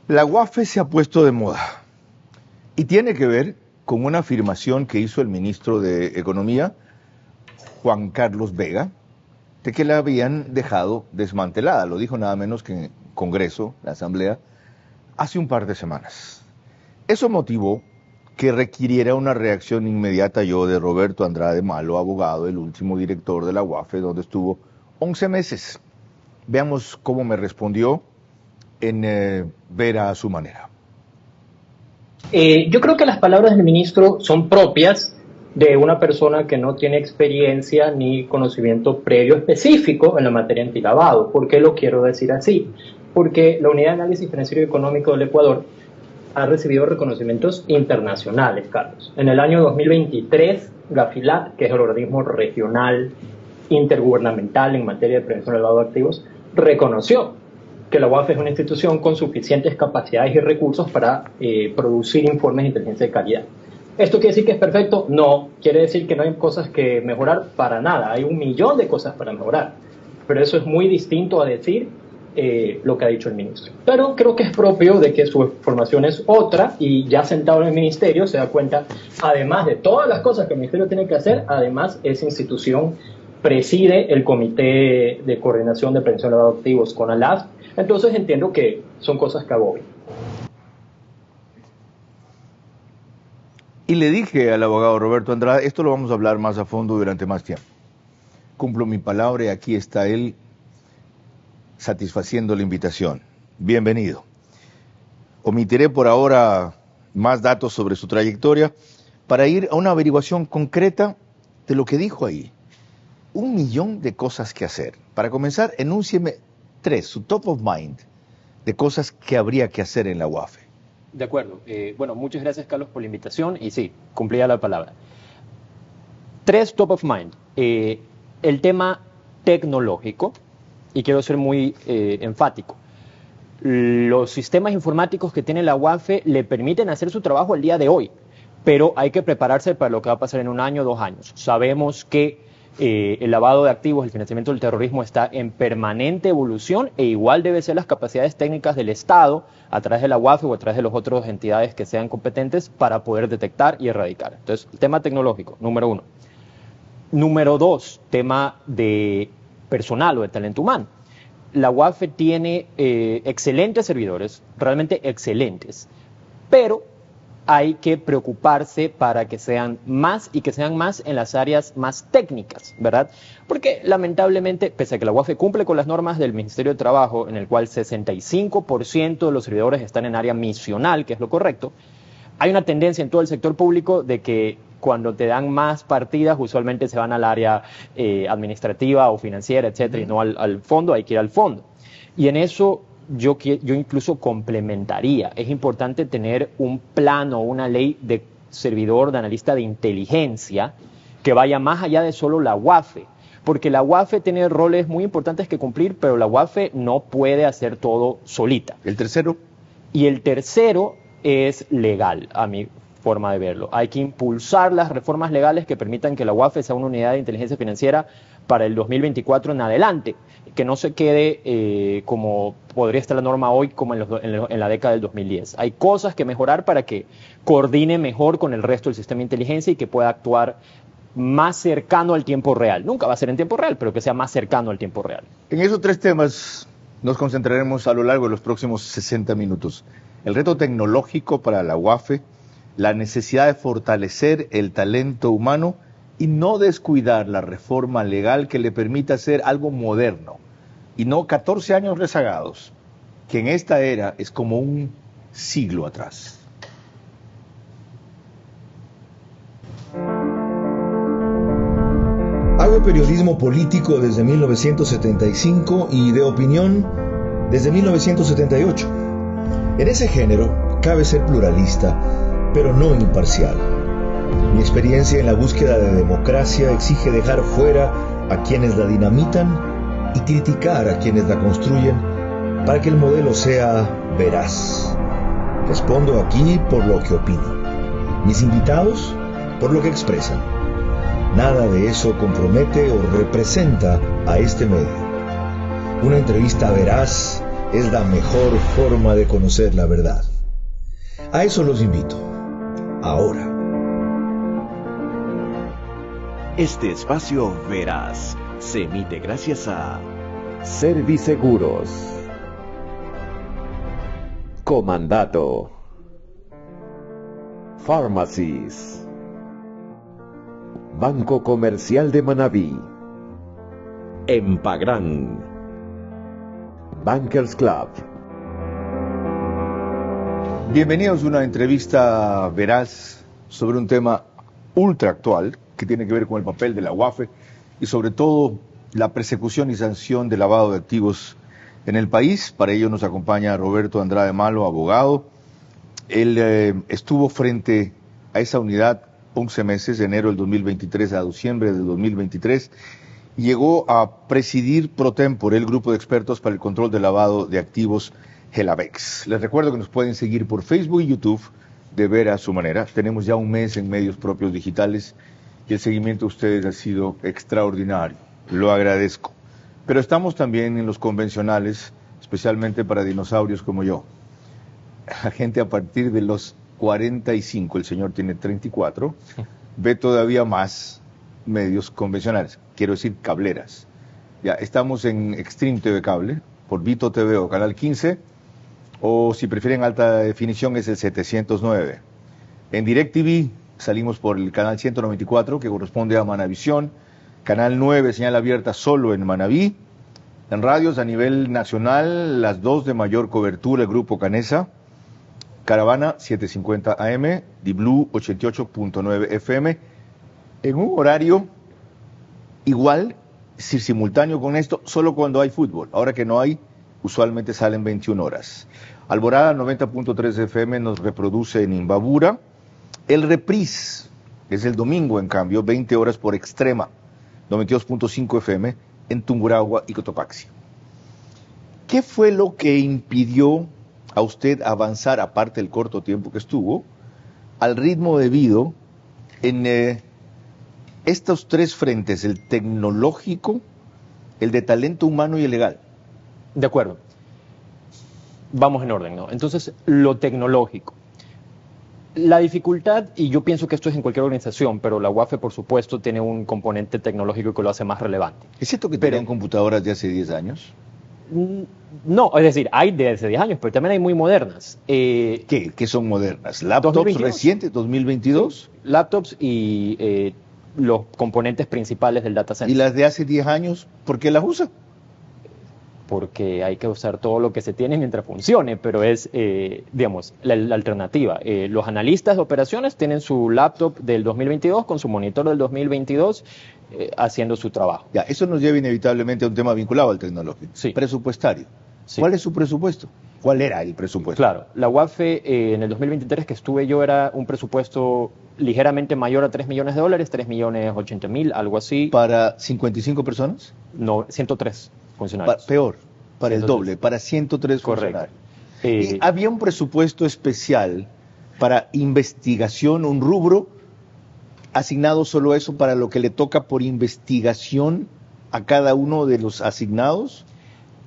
La UAFE se ha puesto de moda y tiene que ver con una afirmación que hizo el ministro de Economía, Juan Carlos Vega, de que la habían dejado desmantelada. Lo dijo nada menos que en el Congreso, la Asamblea, hace un par de semanas. Eso motivó que requiriera una reacción inmediata yo de Roberto Andrade Malo, abogado, el último director de la UAFE, donde estuvo 11 meses. Veamos cómo me respondió en Vera a su manera. Yo creo que las palabras del ministro son propias de una persona que no tiene experiencia ni conocimiento previo específico en la materia antilavado. ¿Por qué lo quiero decir así? Porque la Unidad de Análisis Financiero y Económico del Ecuador ha recibido reconocimientos internacionales, Carlos. En el año 2023, Gafilat, que es el organismo regional intergubernamental en materia de prevención del lavado de activos, reconoció que la UAFE es una institución con suficientes capacidades y recursos para producir informes de inteligencia de calidad. ¿Esto quiere decir que es perfecto? No. Quiere decir que no hay cosas que mejorar para nada. Hay 1.000.000 de cosas para mejorar. Pero eso es muy distinto a decir lo que ha dicho el ministro. Pero creo que es propio de que su formación es otra y ya sentado en el ministerio se da cuenta, además de todas las cosas que el ministerio tiene que hacer, además esa institución preside el Comité de Coordinación de Prevención de Lavado de Activos con ALAF. Entonces entiendo que son cosas que agobian. Y le dije al abogado Roberto Andrade, esto lo vamos a hablar más a fondo durante más tiempo. Cumplo mi palabra y aquí está él satisfaciendo la invitación. Bienvenido. Omitiré por ahora más datos sobre su trayectoria para ir a una averiguación concreta de lo que dijo ahí. 1.000.000 de cosas que hacer. Para comenzar, enúncieme 3, su top of mind, de cosas que habría que hacer en la UAFE. De acuerdo. Bueno, muchas gracias, Carlos, por la invitación. Y sí, cumplía la palabra. 3 top of mind. El tema tecnológico, y quiero ser muy enfático. Los sistemas informáticos que tiene la UAFE le permiten hacer su trabajo el día de hoy, pero hay que prepararse para lo que va a pasar en 1 año, 2 años. Sabemos que el lavado de activos, el financiamiento del terrorismo está en permanente evolución e igual debe ser las capacidades técnicas del Estado a través de la UAFE o a través de las otras entidades que sean competentes para poder detectar y erradicar. Entonces, el tema tecnológico, número 1. Número 2, tema de personal o de talento humano. La UAFE tiene excelentes servidores, realmente excelentes, pero hay que preocuparse para que sean más y que sean más en las áreas más técnicas, ¿verdad? Porque lamentablemente, pese a que la UAFE cumple con las normas del Ministerio de Trabajo, en el cual 65% de los servidores están en área misional, que es lo correcto, hay una tendencia en todo el sector público de que cuando te dan más partidas, usualmente se van al área administrativa o financiera, etcétera, y no al fondo, hay que ir al fondo. Y en eso yo incluso complementaría. Es importante tener un plano, una ley de servidor, de analista de inteligencia, que vaya más allá de solo la UAFE. Porque la UAFE tiene roles muy importantes que cumplir, pero la UAFE no puede hacer todo solita. ¿El tercero? Y el tercero es legal, a mi forma de verlo. Hay que impulsar las reformas legales que permitan que la UAFE sea una unidad de inteligencia financiera para el 2024 en adelante, que no se quede como podría estar la norma hoy, como en la década del 2010. Hay cosas que mejorar para que coordine mejor con el resto del sistema de inteligencia y que pueda actuar más cercano al tiempo real. Nunca va a ser en tiempo real, pero que sea más cercano al tiempo real. En esos 3 temas nos concentraremos a lo largo de los próximos 60 minutos. El reto tecnológico para la UAFE, la necesidad de fortalecer el talento humano y no descuidar la reforma legal que le permita hacer algo moderno y no 14 años rezagados, que en esta era es como un siglo atrás. Hago periodismo político desde 1975 y de opinión desde 1978. En ese género cabe ser pluralista, pero no imparcial. Mi experiencia en la búsqueda de democracia exige dejar fuera a quienes la dinamitan y criticar a quienes la construyen para que el modelo sea veraz. Respondo aquí por lo que opino. Mis invitados por lo que expresan. Nada de eso compromete o representa a este medio. Una entrevista veraz, es la mejor forma de conocer la verdad. A eso los invito. Ahora. Este espacio Veraz se emite gracias a Serviseguros, Comandato, Pharmacies, Banco Comercial de Manabí, Empagran, Bankers Club. Bienvenidos a una entrevista veraz sobre un tema ultra actual que tiene que ver con el papel de la UAFE y sobre todo la persecución y sanción del lavado de activos en el país. Para ello nos acompaña Roberto Andrade Malo, abogado. Él estuvo frente a esa unidad 11 meses, de enero del 2023 a diciembre del 2023, y llegó a presidir pro tempore el grupo de expertos para el control del lavado de activos Gelabex. Les recuerdo que nos pueden seguir por Facebook y YouTube de Ver a su manera. Tenemos ya un mes en medios propios digitales y el seguimiento de ustedes ha sido extraordinario. Lo agradezco. Pero estamos también en los convencionales, especialmente para dinosaurios como yo. La gente a partir de los 45, el señor tiene 34, ve todavía más medios convencionales, quiero decir cableras. Ya estamos en Extreme TV Cable, por Vito TV o Canal 15, o si prefieren alta definición es el 709. En DirecTV salimos por el canal 194, que corresponde a Manavisión, canal 9, señal abierta solo en Manabí. En radios a nivel nacional, las dos de mayor cobertura, el Grupo Canesa, Caravana 750 AM, D-Blue 88.9 FM, en un horario igual, simultáneo con esto, solo cuando hay fútbol. Ahora que no hay, usualmente salen 21 horas. Alborada 90.3 FM nos reproduce en Imbabura. El reprise es el domingo, en cambio, 20 horas por Extrema, 92.5 FM en Tungurahua y Cotopaxi. ¿Qué fue lo que impidió a usted avanzar, aparte del corto tiempo que estuvo, al ritmo debido en estos tres frentes, el tecnológico, el de talento humano y el legal? De acuerdo. Vamos en orden, ¿no? Entonces, lo tecnológico. La dificultad, y yo pienso que esto es en cualquier organización, pero la UAFE, por supuesto, tiene un componente tecnológico que lo hace más relevante. ¿Es cierto que tenían computadoras de hace 10 años? No, es decir, hay de hace 10 años, pero también hay muy modernas. ¿Qué son modernas? ¿Laptops 2022. recientes, 2022? Sí, laptops y los componentes principales del data center. ¿Y las de hace 10 años, por qué las usa? Porque hay que usar todo lo que se tiene mientras funcione, pero es, digamos, la alternativa. Los analistas de operaciones tienen su laptop del 2022 con su monitor del 2022 haciendo su trabajo. Ya, eso nos lleva inevitablemente a un tema vinculado al tecnológico. Sí. Presupuestario. Sí. ¿Cuál es su presupuesto? ¿Cuál era el presupuesto? Claro, la UAFE en el 2023 que estuve yo era un presupuesto ligeramente mayor a $3 millones, $3.080.000, algo así. ¿Para 55 personas? No, 103 funcionarios. Peor, para 103. el doble, para 103 Correcto. funcionarios. Y había un presupuesto especial para investigación, un rubro asignado solo eso para lo que le toca por investigación a cada uno de los asignados.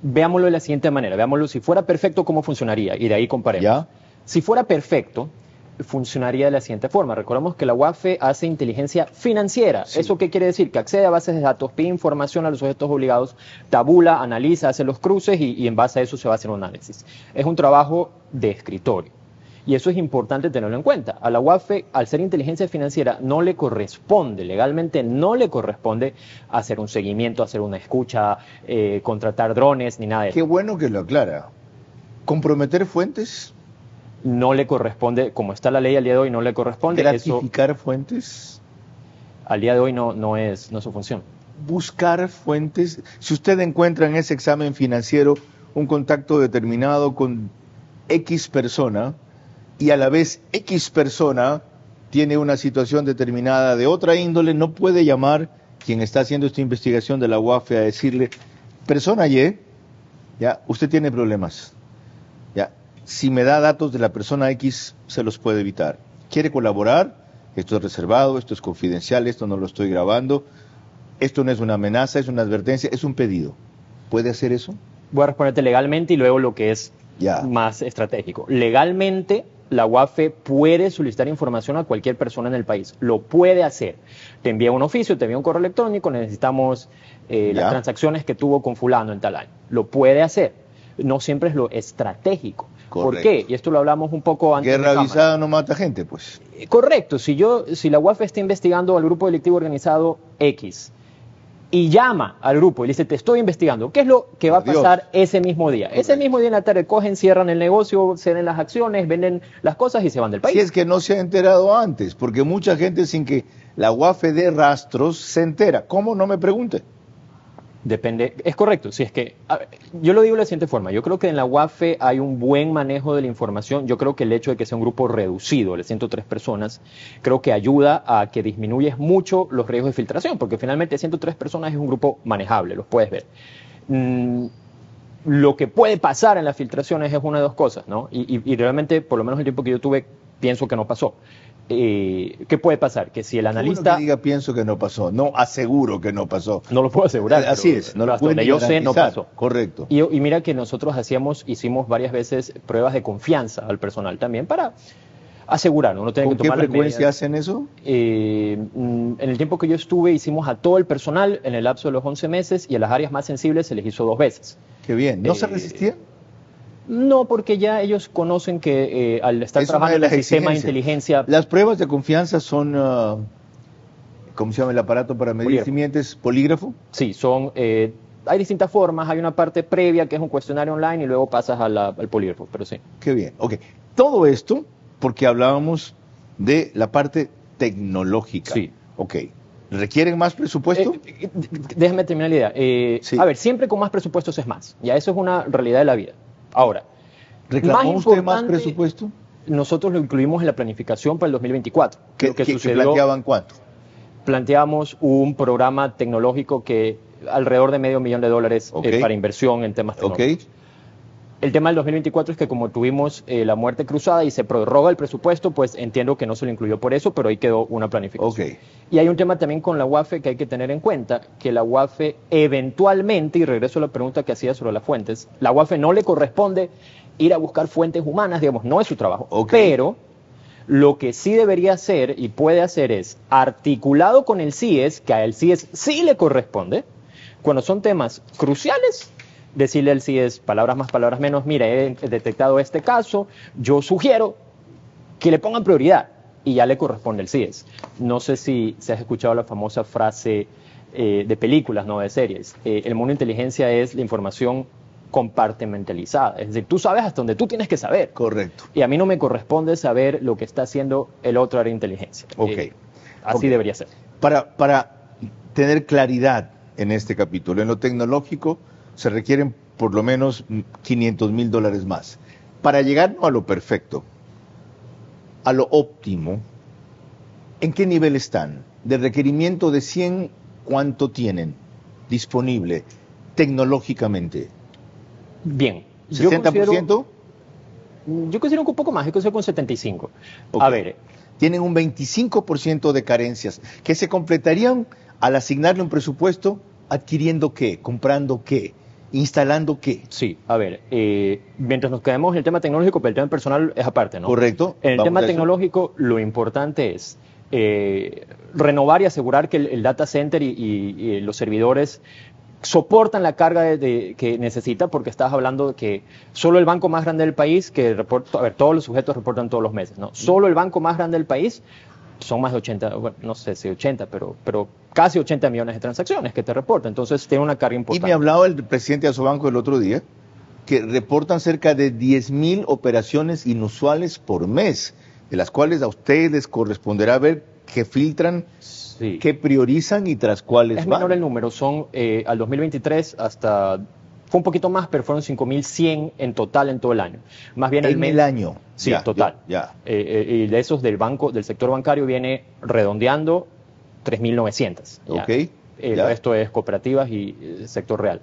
Veámoslo de la siguiente manera, veámoslo, si fuera perfecto, ¿cómo funcionaría? Y de ahí comparemos. ¿Ya? Si fuera perfecto, funcionaría de la siguiente forma. Recordemos que la UAFE hace inteligencia financiera. Sí. ¿Eso qué quiere decir? Que accede a bases de datos, pide información a los sujetos obligados, tabula, analiza, hace los cruces y en base a eso se va a hacer un análisis. Es un trabajo de escritorio. Y eso es importante tenerlo en cuenta. A la UAFE, al ser inteligencia financiera, no le corresponde, legalmente no le corresponde hacer un seguimiento, hacer una escucha, contratar drones, ni nada de eso. Qué bueno que lo aclara. ¿Comprometer fuentes? No le corresponde, como está la ley al día de hoy, no le corresponde. ¿Gratificar fuentes? Al día de hoy no es su función. Buscar fuentes. Si usted encuentra en ese examen financiero un contacto determinado con X persona y a la vez X persona tiene una situación determinada de otra índole, no puede llamar quien está haciendo esta investigación de la UAFE a decirle, persona Y, ya, usted tiene problemas. Ya, si me da datos de la persona X, se los puede evitar. ¿Quiere colaborar? Esto es reservado, esto es confidencial, esto no lo estoy grabando, esto no es una amenaza, es una advertencia, es un pedido. ¿Puede hacer eso? Voy a responderte legalmente y luego lo que es Ya. más estratégico. Legalmente, la UAFE puede solicitar información a cualquier persona en el país. Lo puede hacer. Te envía un oficio, te envía un correo electrónico, necesitamos Ya. las transacciones que tuvo con fulano en tal año. Lo puede hacer. No siempre es lo estratégico. ¿Por Correcto. qué? Y esto lo hablamos un poco antes de Guerra cámara. avisada no mata gente, pues. Correcto. Si la UAFE está investigando al grupo delictivo organizado X y llama al grupo y le dice, te estoy investigando, ¿qué es lo que va a Por Dios. pasar ese mismo día? Ese Correcto. mismo día en la tarde cogen, cierran el negocio, ceden las acciones, venden las cosas y se van del país. Si es que no se ha enterado antes, porque mucha gente sin que la UAFE dé rastros se entera. ¿Cómo? No me pregunte. Depende, es correcto. Si es que, a ver, yo lo digo de la siguiente forma, yo creo que en la UAFE hay un buen manejo de la información. Yo creo que el hecho de que sea un grupo reducido, de 103 personas, creo que ayuda a que disminuyes mucho los riesgos de filtración, porque finalmente 103 personas es un grupo manejable, los puedes ver. Lo que puede pasar en las filtraciones es una de dos cosas, ¿no? Y realmente, por lo menos el tiempo que yo tuve, pienso que no pasó. ¿Qué puede pasar? Que si el Qué bueno analista... que diga pienso que no pasó, no aseguro que no pasó. No lo puedo asegurar. Así pero- es, no pero lo hasta pueden donde yo sé, no garantizar. pasó. Correcto. Y mira que nosotros hicimos varias veces pruebas de confianza al personal también para asegurarnos. Uno tiene ¿Con que qué tomar las frecuencia medidas. hacen eso? En el tiempo que yo estuve, hicimos a todo el personal en el lapso de los 11 meses y a las áreas más sensibles se les hizo 2 veces. Qué bien. ¿No se Eh, resistían? No, porque ya ellos conocen que al estar Es una trabajando de en el las sistema de exigencias. inteligencia, Las pruebas de confianza son, ¿cómo se llama el aparato para medir Polígrafo. simientes? ¿Polígrafo? sí, hay distintas formas. Hay una parte previa que es un cuestionario online y luego pasas al polígrafo, pero sí. Qué bien. Ok. Todo esto porque hablábamos de la parte tecnológica. Sí. Ok. ¿Requieren más presupuesto? Déjame terminar la idea. Sí. A ver, siempre con más presupuestos es más. Ya eso es una realidad de la vida. Ahora, ¿Reclamó más usted más importante- presupuesto? nosotros lo incluimos en la planificación para el 2024. Lo que ¿Que sucedió, planteaban cuánto? planteamos un programa tecnológico que alrededor de $500,000 Ok. para inversión en temas Ok. tecnológicos. El tema del 2024 es que como tuvimos la muerte cruzada y se prorroga el presupuesto, pues entiendo que no se lo incluyó por eso, pero ahí quedó una planificación. Ok. Y hay un tema también con la UAFE que hay que tener en cuenta, que la UAFE eventualmente, y regreso a la pregunta que hacía sobre las fuentes, la UAFE no le corresponde ir a buscar fuentes humanas, digamos, no es su trabajo. Ok. Pero lo que sí debería hacer y puede hacer es, articulado con el CIES, que a el CIES sí le corresponde, cuando son temas cruciales, decirle al CIES, palabras más, palabras menos, mira, he detectado este caso, yo sugiero que le pongan prioridad y ya le corresponde al CIES. No sé si has escuchado la famosa frase de películas, no de series. El mundo de inteligencia es la información compartimentalizada, es decir, tú sabes hasta donde tú tienes que saber. Correcto. Y a mí no me corresponde saber lo que está haciendo el otro área de inteligencia. Ok. Así Ok. debería ser. Para tener claridad en este capítulo, en lo tecnológico se requieren por lo menos $500,000 más. Para llegar no a lo perfecto, a lo óptimo, ¿en qué nivel están? De requerimiento de 100, ¿cuánto tienen disponible tecnológicamente? Bien. ¿60%? Yo considero que un poco más, yo considero con 75. Ok. A ver, Tienen un 25% de carencias que se completarían al asignarle un presupuesto adquiriendo qué, comprando qué, instalando qué. sí, a ver, mientras nos quedemos en el tema tecnológico, pero el tema personal es aparte, ¿no? Correcto. En el Vamos tema a eso. tecnológico, lo importante es renovar y asegurar que el data center y los servidores soportan la carga que necesita, porque estás hablando de que solo el banco más grande del país, que reporta, a ver, todos los sujetos reportan todos los meses, ¿no? Solo el banco más grande del país son más de 80, bueno, no sé si 80, pero casi 80 millones de transacciones que te reportan, entonces tiene una carga Y importante. me hablaba el presidente de Asobanco el otro día que reportan cerca de 10,000 operaciones inusuales por mes, de las cuales a ustedes les corresponderá ver qué filtran, Sí. qué priorizan y tras cuáles Es van. menor el número, son al 2023 fue un poquito más, pero fueron 5.100 en total en todo el año. Más bien en el año. Sí, Ya, total. Ya. Y de esos del sector bancario viene redondeando 3.900. ya. Ok, El ya. resto es cooperativas y sector real.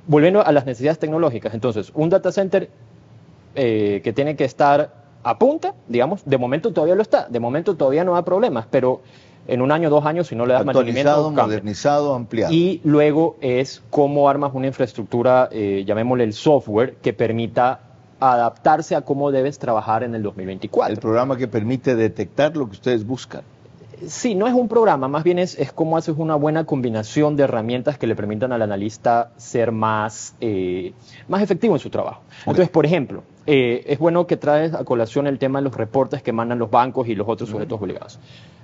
Volviendo a las necesidades tecnológicas, entonces, un data center que tiene que estar a punta, digamos, de momento todavía lo está, de momento todavía no da problemas, pero en 1 año, 2 años, si no le das mantenimiento, Actualizado, cambia. modernizado, ampliado. Y luego es cómo armas una infraestructura, llamémosle el software, que permita adaptarse a cómo debes trabajar en el 2024. El programa que permite detectar lo que ustedes buscan. Sí, no es un programa, más bien es cómo haces una buena combinación de herramientas que le permitan al analista ser más efectivo en su trabajo. Entonces, por ejemplo, es bueno que traes a colación el tema de los reportes que mandan los bancos y los otros sujetos obligados.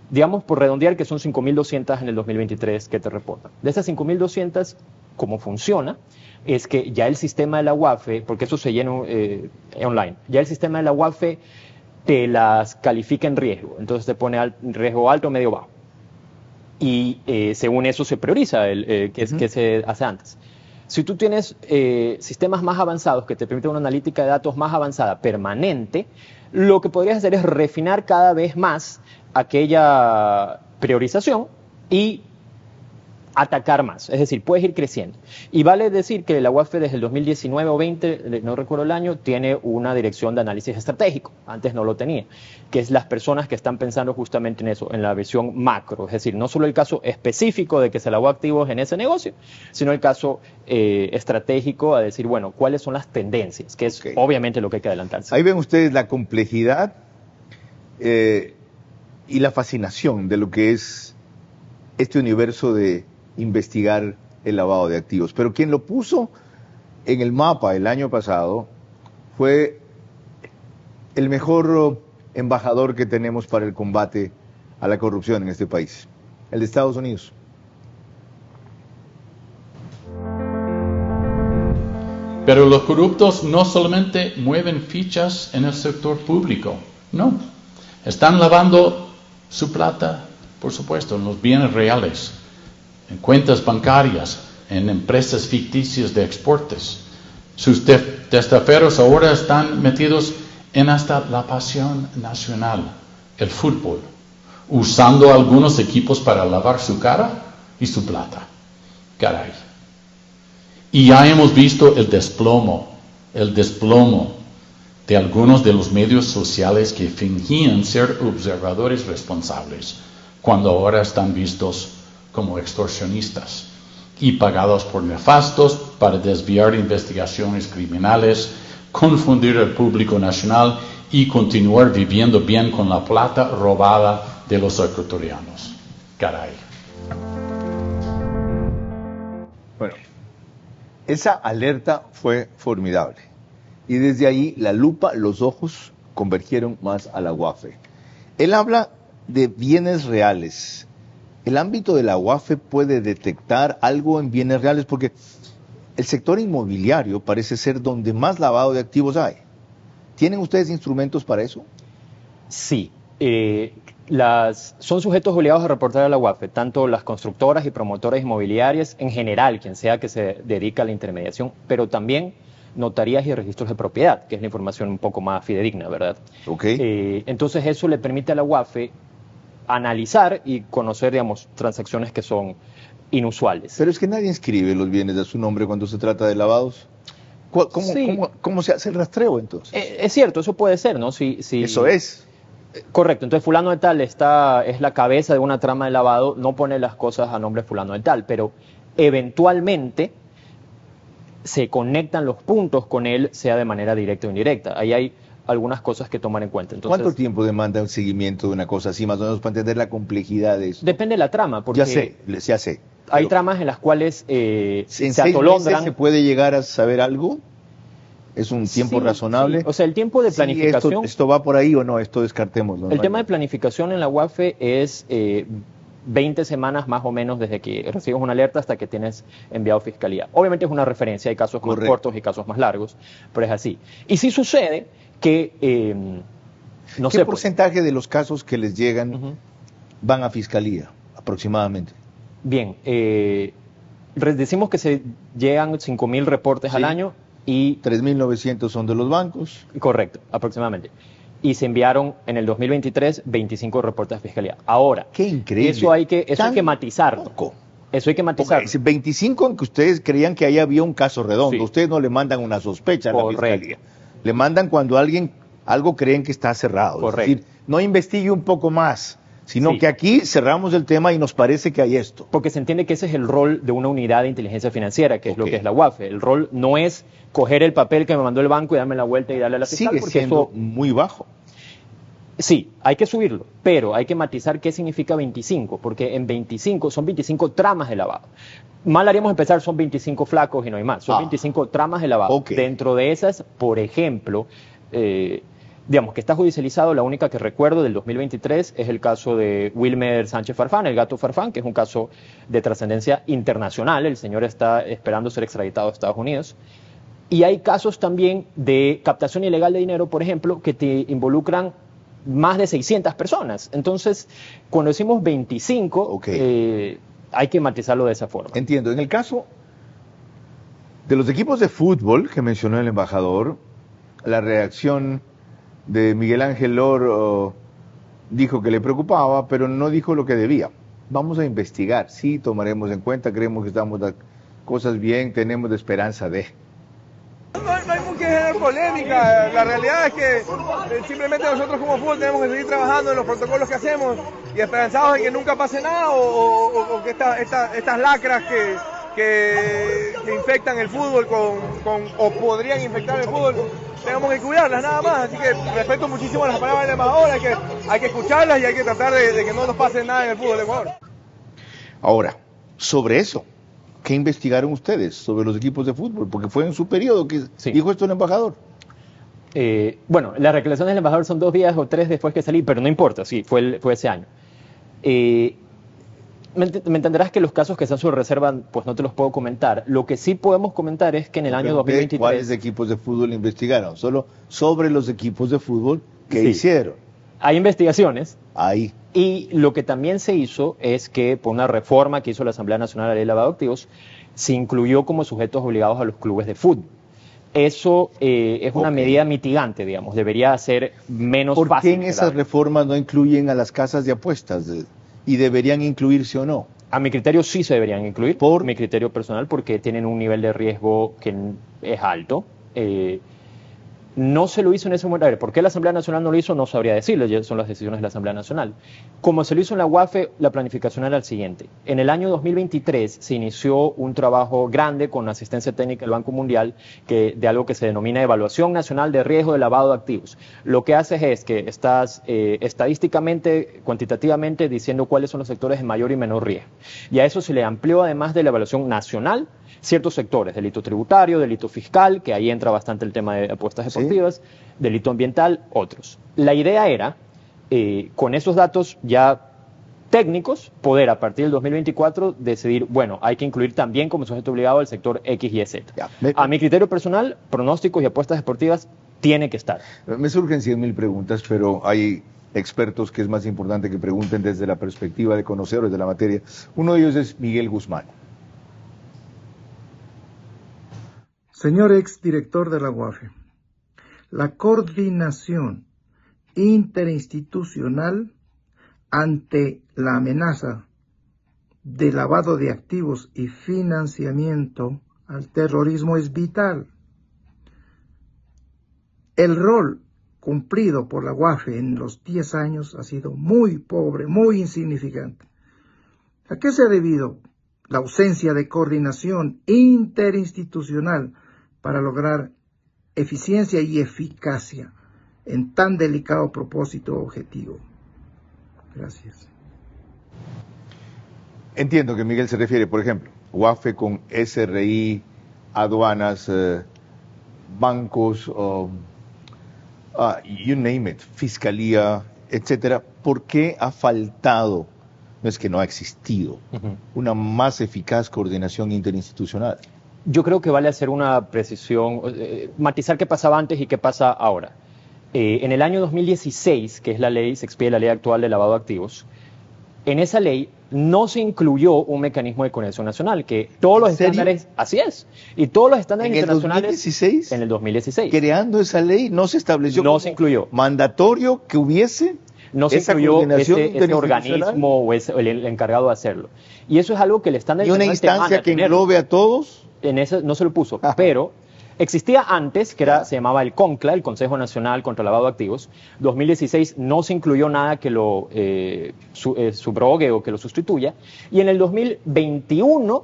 Digamos, por redondear, que son 5.200 en el 2023 que te reportan. De esas 5.200, ¿cómo funciona? Es que ya el sistema de la UAFE, porque eso se llena online, ya el sistema de la UAFE te las califica en riesgo, entonces te pone riesgo alto, medio, bajo. Y según eso se prioriza qué se hace antes. Si tú tienes sistemas más avanzados que te permiten una analítica de datos más avanzada, permanente, lo que podrías hacer es refinar cada vez más aquella priorización y atacar más, es decir, puedes ir creciendo. Y vale decir que la UAFE desde el 2019 o 20, no recuerdo el año, tiene una dirección de análisis estratégico, antes no lo tenía, que es las personas que están pensando justamente en eso, en la visión macro, es decir, no solo el caso específico de que se lavó activos en ese negocio, sino el caso estratégico a decir, bueno, cuáles son las tendencias, que es obviamente lo que hay que adelantarse. Ahí ven ustedes la complejidad y la fascinación de lo que es este universo de investigar el lavado de activos. Pero quien lo puso en el mapa el año pasado fue el mejor embajador que tenemos para el combate a la corrupción en este país, el de Estados Unidos. Pero los corruptos no solamente mueven fichas en el sector público, no. Están lavando su plata, por supuesto, en los bienes reales, en cuentas bancarias, en empresas ficticias de exportes. Sus testaferros ahora están metidos en hasta la pasión nacional, el fútbol, usando algunos equipos para lavar su cara y su plata. Caray. Y ya hemos visto el desplomo de algunos de los medios sociales que fingían ser observadores responsables, cuando ahora están vistos como extorsionistas y pagados por nefastos para desviar investigaciones criminales, confundir al público nacional y continuar viviendo bien con la plata robada de los ecuatorianos. Caray. Bueno, esa alerta fue formidable. Y desde ahí la lupa, los ojos convergieron más a la UAFE. Él habla de bienes reales. ¿El ámbito de la UAFE puede detectar algo en bienes reales? Porque el sector inmobiliario parece ser donde más lavado de activos hay. ¿Tienen ustedes instrumentos para eso? Sí. Son sujetos obligados a reportar a la UAFE, tanto las constructoras y promotoras inmobiliarias, en general, quien sea que se dedica a la intermediación, pero también notarías y registros de propiedad, que es la información un poco más fidedigna, ¿verdad? Okay. Entonces eso le permite a la UAFE analizar y conocer, digamos, transacciones que son inusuales. Pero es que nadie inscribe los bienes a su nombre cuando se trata de lavados. ¿Cómo se hace el rastreo entonces? Es cierto, eso puede ser, ¿no? Eso es. Correcto, entonces fulano de tal es la cabeza de una trama de lavado, no pone las cosas a nombre de fulano de tal, pero eventualmente se conectan los puntos con él, sea de manera directa o indirecta. Ahí hay algunas cosas que tomar en cuenta. Entonces, ¿cuánto tiempo demanda un seguimiento de una cosa así, más o menos, para entender la complejidad de eso? Depende de la trama, porque Ya sé. Hay tramas en las cuales ¿en se 6 atolondran. meses se puede llegar a saber algo? ¿Es un tiempo razonable? Sí. O sea, el tiempo de planificación... ¿Esto va por ahí o no? Esto descartémoslo. El tema de planificación en la UAFE es 20 semanas más o menos desde que recibes una alerta hasta que tienes enviado a fiscalía. Obviamente es una referencia, hay casos más cortos y casos más largos, pero es así. Y sí sucede que... ¿Qué porcentaje de los casos que les llegan van a fiscalía, aproximadamente? Bien, decimos que se llegan 5.000 reportes al año y... 3.900 son de los bancos. Correcto, aproximadamente. Y se enviaron en el 2023 25 reportes a fiscalía. Ahora, ¡qué increíble! Eso hay que matizarlo. Poco. Eso hay que matizarlo. 25 en que ustedes creían que ahí había un caso redondo. Sí. Ustedes no le mandan una sospecha a la fiscalía. Le mandan cuando algo creen que está cerrado. Correcto. Es decir, no investigue un poco más. sino Sí. que aquí cerramos el tema y nos parece que hay esto. Porque se entiende que ese es el rol de una unidad de inteligencia financiera, que es lo Ok. que es la UAFE. El rol no es coger el papel que me mandó el banco y darme la vuelta y darle a la fiscal, Sigue porque siendo eso muy bajo. sí, hay que subirlo, pero hay que matizar qué significa 25, porque en 25 son 25 tramas de lavado. Mal haríamos empezar, son 25 flacos y no hay más, son 25 tramas de lavado. Ok. Dentro de esas, por ejemplo, digamos que está judicializado, la única que recuerdo del 2023 es el caso de Wilmer Sánchez Farfán, el gato Farfán, que es un caso de trascendencia internacional, el señor está esperando ser extraditado a Estados Unidos. Y hay casos también de captación ilegal de dinero, por ejemplo, que te involucran más de 600 personas. Entonces, cuando decimos 25, Ok. hay que matizarlo de esa forma. Entiendo. En el caso de los equipos de fútbol que mencionó el embajador, la reacción de Miguel Ángel Lor dijo que le preocupaba, pero no dijo lo que debía. Vamos a investigar, sí, tomaremos en cuenta, creemos que estamos las cosas bien, tenemos esperanza de... No hay por qué generar polémica, la realidad es que simplemente nosotros como fútbol tenemos que seguir trabajando en los protocolos que hacemos y esperanzados de que nunca pase nada o que estas lacras que infectan el fútbol o podrían infectar el fútbol, tenemos que cuidarlas nada más, así que respeto muchísimo las palabras del embajador, hay que escucharlas y hay que tratar de que no nos pase nada en el fútbol de Ecuador. Ahora, sobre eso, ¿qué investigaron ustedes sobre los equipos de fútbol? Porque fue en su periodo que Sí. dijo esto el embajador. Bueno, las declaraciones del embajador son 2 días o 3 después que salí, pero no importa, sí, fue ese año. Me entenderás que los casos que están sobre reserva, pues no te los puedo comentar. Lo que sí podemos comentar es que en el año Pregunté 2023... ¿Cuáles equipos de fútbol investigaron? Solo sobre los equipos de fútbol que Sí. hicieron. Hay investigaciones. Ahí. Y lo que también se hizo es que, por una reforma que hizo la Asamblea Nacional de la Ley de Lavado de Activos, se incluyó como sujetos obligados a los clubes de fútbol. Eso es una Ok. medida mitigante, digamos, debería ser menos ¿Por fácil. qué en esas reformas no incluyen a las casas de apuestas? ¿Y deberían incluirse o no? A mi criterio sí se deberían incluir, ¿Por? mi criterio personal, porque tienen un nivel de riesgo que es alto. No se lo hizo en ese momento. A ver, ¿por qué la Asamblea Nacional no lo hizo? No sabría decirlo, ya son las decisiones de la Asamblea Nacional. Como se lo hizo en la UAFE, la planificación era el siguiente. En el año 2023 se inició un trabajo grande con asistencia técnica del Banco Mundial de algo que se denomina Evaluación Nacional de Riesgo de Lavado de Activos. Lo que haces es que estás estadísticamente, cuantitativamente, diciendo cuáles son los sectores de mayor y menor riesgo. Y a eso se le amplió, además de la evaluación nacional, ciertos sectores, delito tributario, delito fiscal, que ahí entra bastante el tema de apuestas deportivas, delito ambiental, otros. La idea era, con esos datos ya técnicos, poder a partir del 2024 decidir, bueno, hay que incluir también como sujeto obligado el sector X, Y, Z. Ya. A mi criterio personal, pronósticos y apuestas deportivas tiene que estar. Me surgen 100.000 preguntas, pero hay expertos que es más importante que pregunten desde la perspectiva de conocedores de la materia. Uno de ellos es Miguel Guzmán. Señor exdirector de la UAFE, la coordinación interinstitucional ante la amenaza de lavado de activos y financiamiento al terrorismo es vital. El rol cumplido por la UAFE en los 10 años ha sido muy pobre, muy insignificante. ¿A qué se ha debido la ausencia de coordinación interinstitucional para lograr eficiencia y eficacia en tan delicado propósito objetivo? Gracias. Entiendo que Miguel se refiere, por ejemplo, UAFE con SRI, aduanas, bancos, you name it, fiscalía, etcétera. ¿Por qué ha faltado, no es que no ha existido, una más eficaz coordinación interinstitucional? Yo creo que vale hacer una precisión, matizar qué pasaba antes y qué pasa ahora. En el año 2016, que es la ley, se expide la ley actual de lavado de activos, en esa ley no se incluyó un mecanismo de conexión nacional, que todos los estándares, así es, y todos los estándares internacionales... ¿En el 2016? En el 2016. Creando esa ley, no se estableció No como se incluyó. mandatorio que hubiese No se esa incluyó coordinación ese interinstitucional. organismo o el encargado de hacerlo. Y eso es algo que el estándar Y una internacional te manda instancia a que tener. englobe a todos. En eso no se lo puso, pero Existía antes, se llamaba el CONCLA, el Consejo Nacional contra el Lavado de Activos. 2016 no se incluyó nada que lo subrogue o que lo sustituya. Y en el 2021,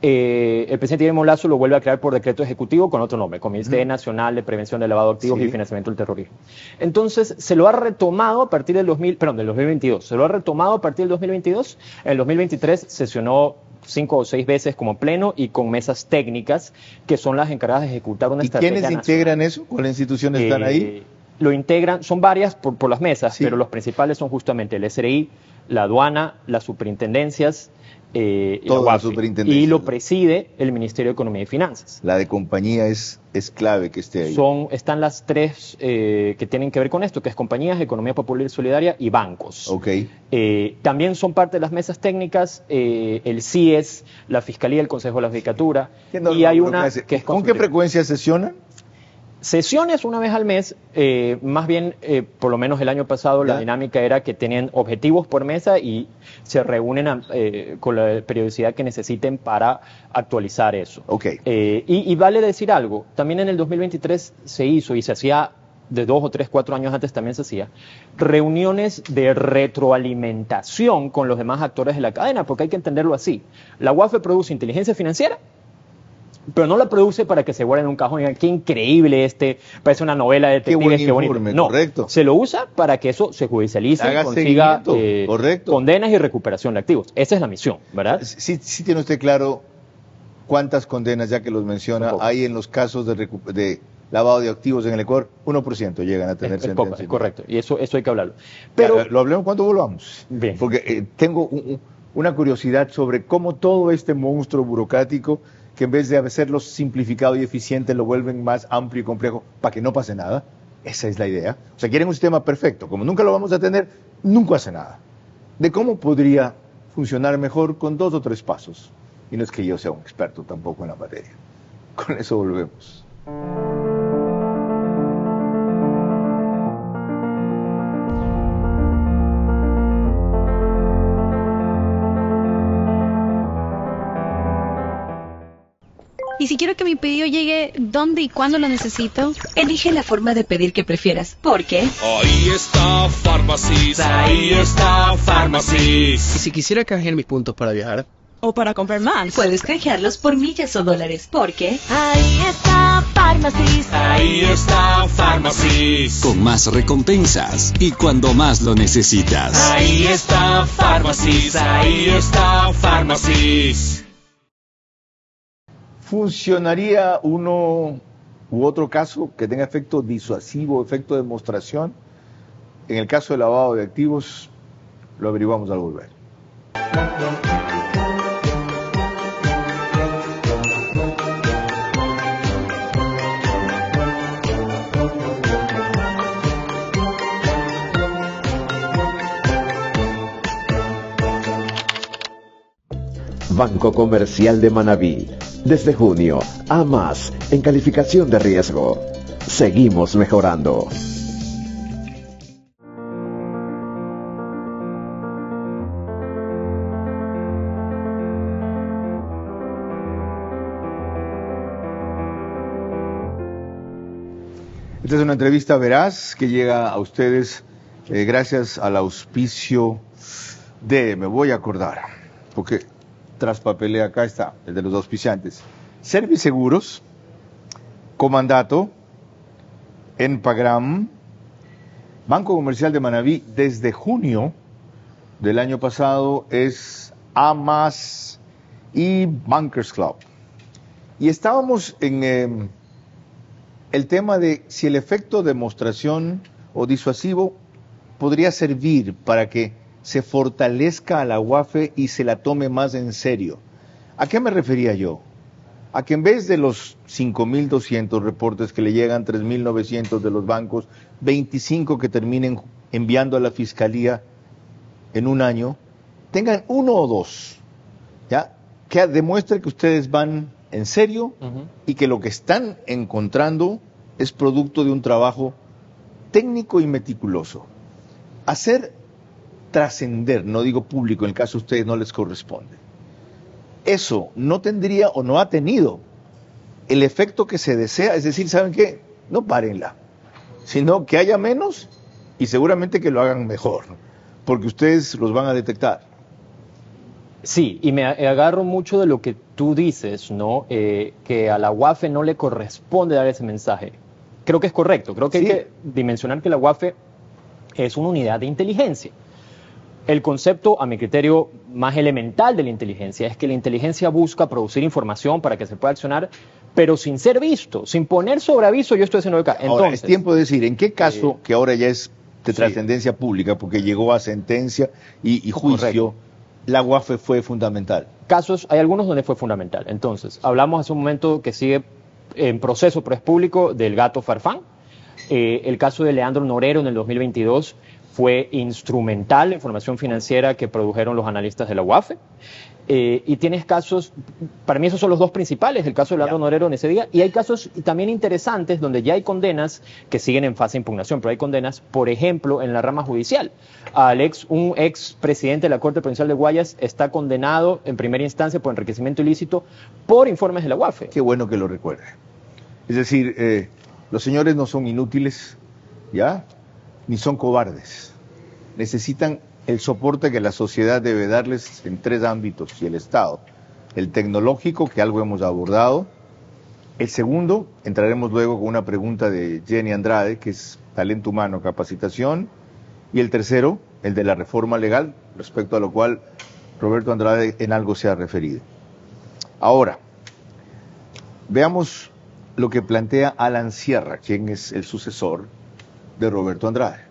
el presidente Guillermo Lasso lo vuelve a crear por decreto ejecutivo con otro nombre, Comité Nacional de Prevención del Lavado de Activos y Financiamiento del Terrorismo. Entonces, se lo ha retomado a partir del 2022. Se lo ha retomado a partir del 2022. En el 2023 sesionó 5 o 6 veces como pleno y con mesas técnicas que son las encargadas de ejecutar una estrategia nacional. ¿Y quiénes integran eso? ¿Cuáles instituciones están ahí? Lo integran, son varias por las mesas, pero los principales son justamente el SRI, la aduana, las superintendencias, la UAFE, y lo preside el Ministerio de Economía y Finanzas. La de compañía es clave que esté ahí. Están las tres que tienen que ver con esto, que es compañías, economía popular y solidaria y bancos. También son parte de las mesas técnicas el CIES, la Fiscalía, el Consejo de la Judicatura, y hay una que es ¿Con qué frecuencia sesionan? Sesiones una vez al mes, más bien, por lo menos el año pasado, la dinámica era que tenían objetivos por mesa y se reúnen con la periodicidad que necesiten para actualizar eso. Y vale decir algo, también en el 2023 se hizo y se hacía de 2 o 3, 4 años antes también se hacía, reuniones de retroalimentación con los demás actores de la cadena, porque hay que entenderlo así. La UAFE produce inteligencia financiera, pero no la produce para que se guarde en un cajón y digan, qué increíble parece una novela de detectives, qué bonito. No, correcto. Se lo usa para que eso se judicialice, consiga condenas y recuperación de activos. Esa es la misión, ¿verdad? Sí tiene usted claro cuántas condenas, ya que los menciona, hay en los casos de lavado de activos en el Ecuador. 1% llegan a tener sentencia. Es correcto, y eso hay que hablarlo. Pero lo hablemos cuando volvamos. Bien. Porque tengo una curiosidad sobre cómo todo este monstruo burocrático, que en vez de hacerlo simplificado y eficiente, lo vuelven más amplio y complejo para que no pase nada. Esa es la idea. O sea, quieren un sistema perfecto. Como nunca lo vamos a tener, nunca hace nada. De cómo podría funcionar mejor con 2 o 3 pasos. Y no es que yo sea un experto tampoco en la materia. Con eso volvemos. Y si quiero que mi pedido llegue, ¿dónde y cuándo lo necesito? Elige la forma de pedir que prefieras. ¿Por qué? Ahí está Pharmacies. Ahí está Pharmacies. ¿Y si quisiera canjear mis puntos para viajar? ¿O para comprar más? Puedes canjearlos por millas o dólares. ¿Por qué? Ahí está Pharmacies. Ahí está Pharmacies. Con más recompensas y cuando más lo necesitas. Ahí está Pharmacies. Ahí está Pharmacies. ¿Funcionaría uno u otro caso que tenga efecto disuasivo, efecto de demostración? En el caso del lavado de activos, lo averiguamos al volver. Banco Comercial de Manabí. Desde junio, a más en calificación de riesgo. Seguimos mejorando. Esta es una entrevista veraz que llega a ustedes gracias al auspicio de, me voy a acordar, porque traspapelé, acá está, el de los auspiciantes. Serviseguros, Comandato, Enpagram, Banco Comercial de Manabí, desde junio del año pasado es AMAS y Bankers Club. Y estábamos en el tema de si el efecto de demostración o disuasivo podría servir para que se fortalezca a la UAFE y se la tome más en serio. ¿A qué me refería yo? A que en vez de los 5.200 reportes que le llegan, 3.900 de los bancos, 25 que terminen enviando a la Fiscalía en un año, tengan 1 o 2, ¿ya? Que demuestre que ustedes van en serio y que lo que están encontrando es producto de un trabajo técnico y meticuloso. Hacer trascender, no digo público, en el caso de ustedes no les corresponde. Eso no tendría o no ha tenido el efecto que se desea, es decir, ¿saben qué? No párenla, sino que haya menos y seguramente que lo hagan mejor, porque ustedes los van a detectar. Sí, y me agarro mucho de lo que tú dices, ¿no? Que a la UAFE no le corresponde dar ese mensaje. Creo que es correcto, creo que hay que dimensionar que la UAFE es una unidad de inteligencia. El concepto, a mi criterio, más elemental de la inteligencia es que la inteligencia busca producir información para que se pueda accionar, pero sin ser visto, sin poner sobre aviso, yo estoy haciendo acá. Entonces, ahora, es tiempo de decir, ¿en qué caso, que ahora ya es de trascendencia pública, porque llegó a sentencia y juicio, correcto, la UAFE fue fundamental? Casos, hay algunos donde fue fundamental. Entonces, hablamos hace un momento que sigue en proceso, pero es público, del gato Farfán. El caso de Leandro Norero en el 2022 fue instrumental la información financiera que produjeron los analistas de la UAFE. Y tienes casos, para mí esos son los dos principales, el caso de Leandro Norero en ese día, y hay casos también interesantes donde ya hay condenas que siguen en fase de impugnación, pero hay condenas, por ejemplo, en la rama judicial. Un ex presidente de la Corte Provincial de Guayas está condenado en primera instancia por enriquecimiento ilícito por informes de la UAFE. Qué bueno que lo recuerde. Es decir, los señores no son inútiles, ¿ya? Ni son cobardes. Necesitan el soporte que la sociedad debe darles en tres ámbitos, y el Estado. El tecnológico, que algo hemos abordado. El segundo, entraremos luego con una pregunta de Jenny Andrade, que es talento humano, capacitación. Y el tercero, el de la reforma legal, respecto a lo cual Roberto Andrade en algo se ha referido. Ahora, veamos lo que plantea Alan Sierra, quien es el sucesor de Roberto Andrade.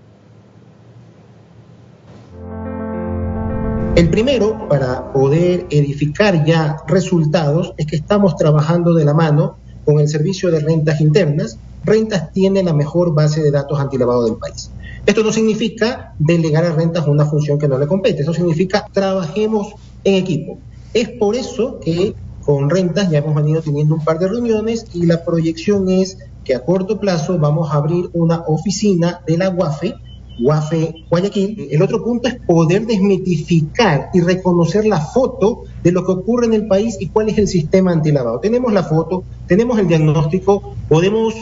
El primero, para poder edificar ya resultados, es que estamos trabajando de la mano con el Servicio de Rentas Internas. Rentas tiene la mejor base de datos antilavado del país. Esto no significa delegar a Rentas una función que no le compete, eso significa trabajemos en equipo. Es por eso que con Rentas ya hemos venido teniendo un par de reuniones y la proyección es que a corto plazo vamos a abrir una oficina de la UAFE Guayaquil. El otro punto es poder desmitificar y reconocer la foto de lo que ocurre en el país y cuál es el sistema antilavado. Tenemos la foto, tenemos el diagnóstico, podemos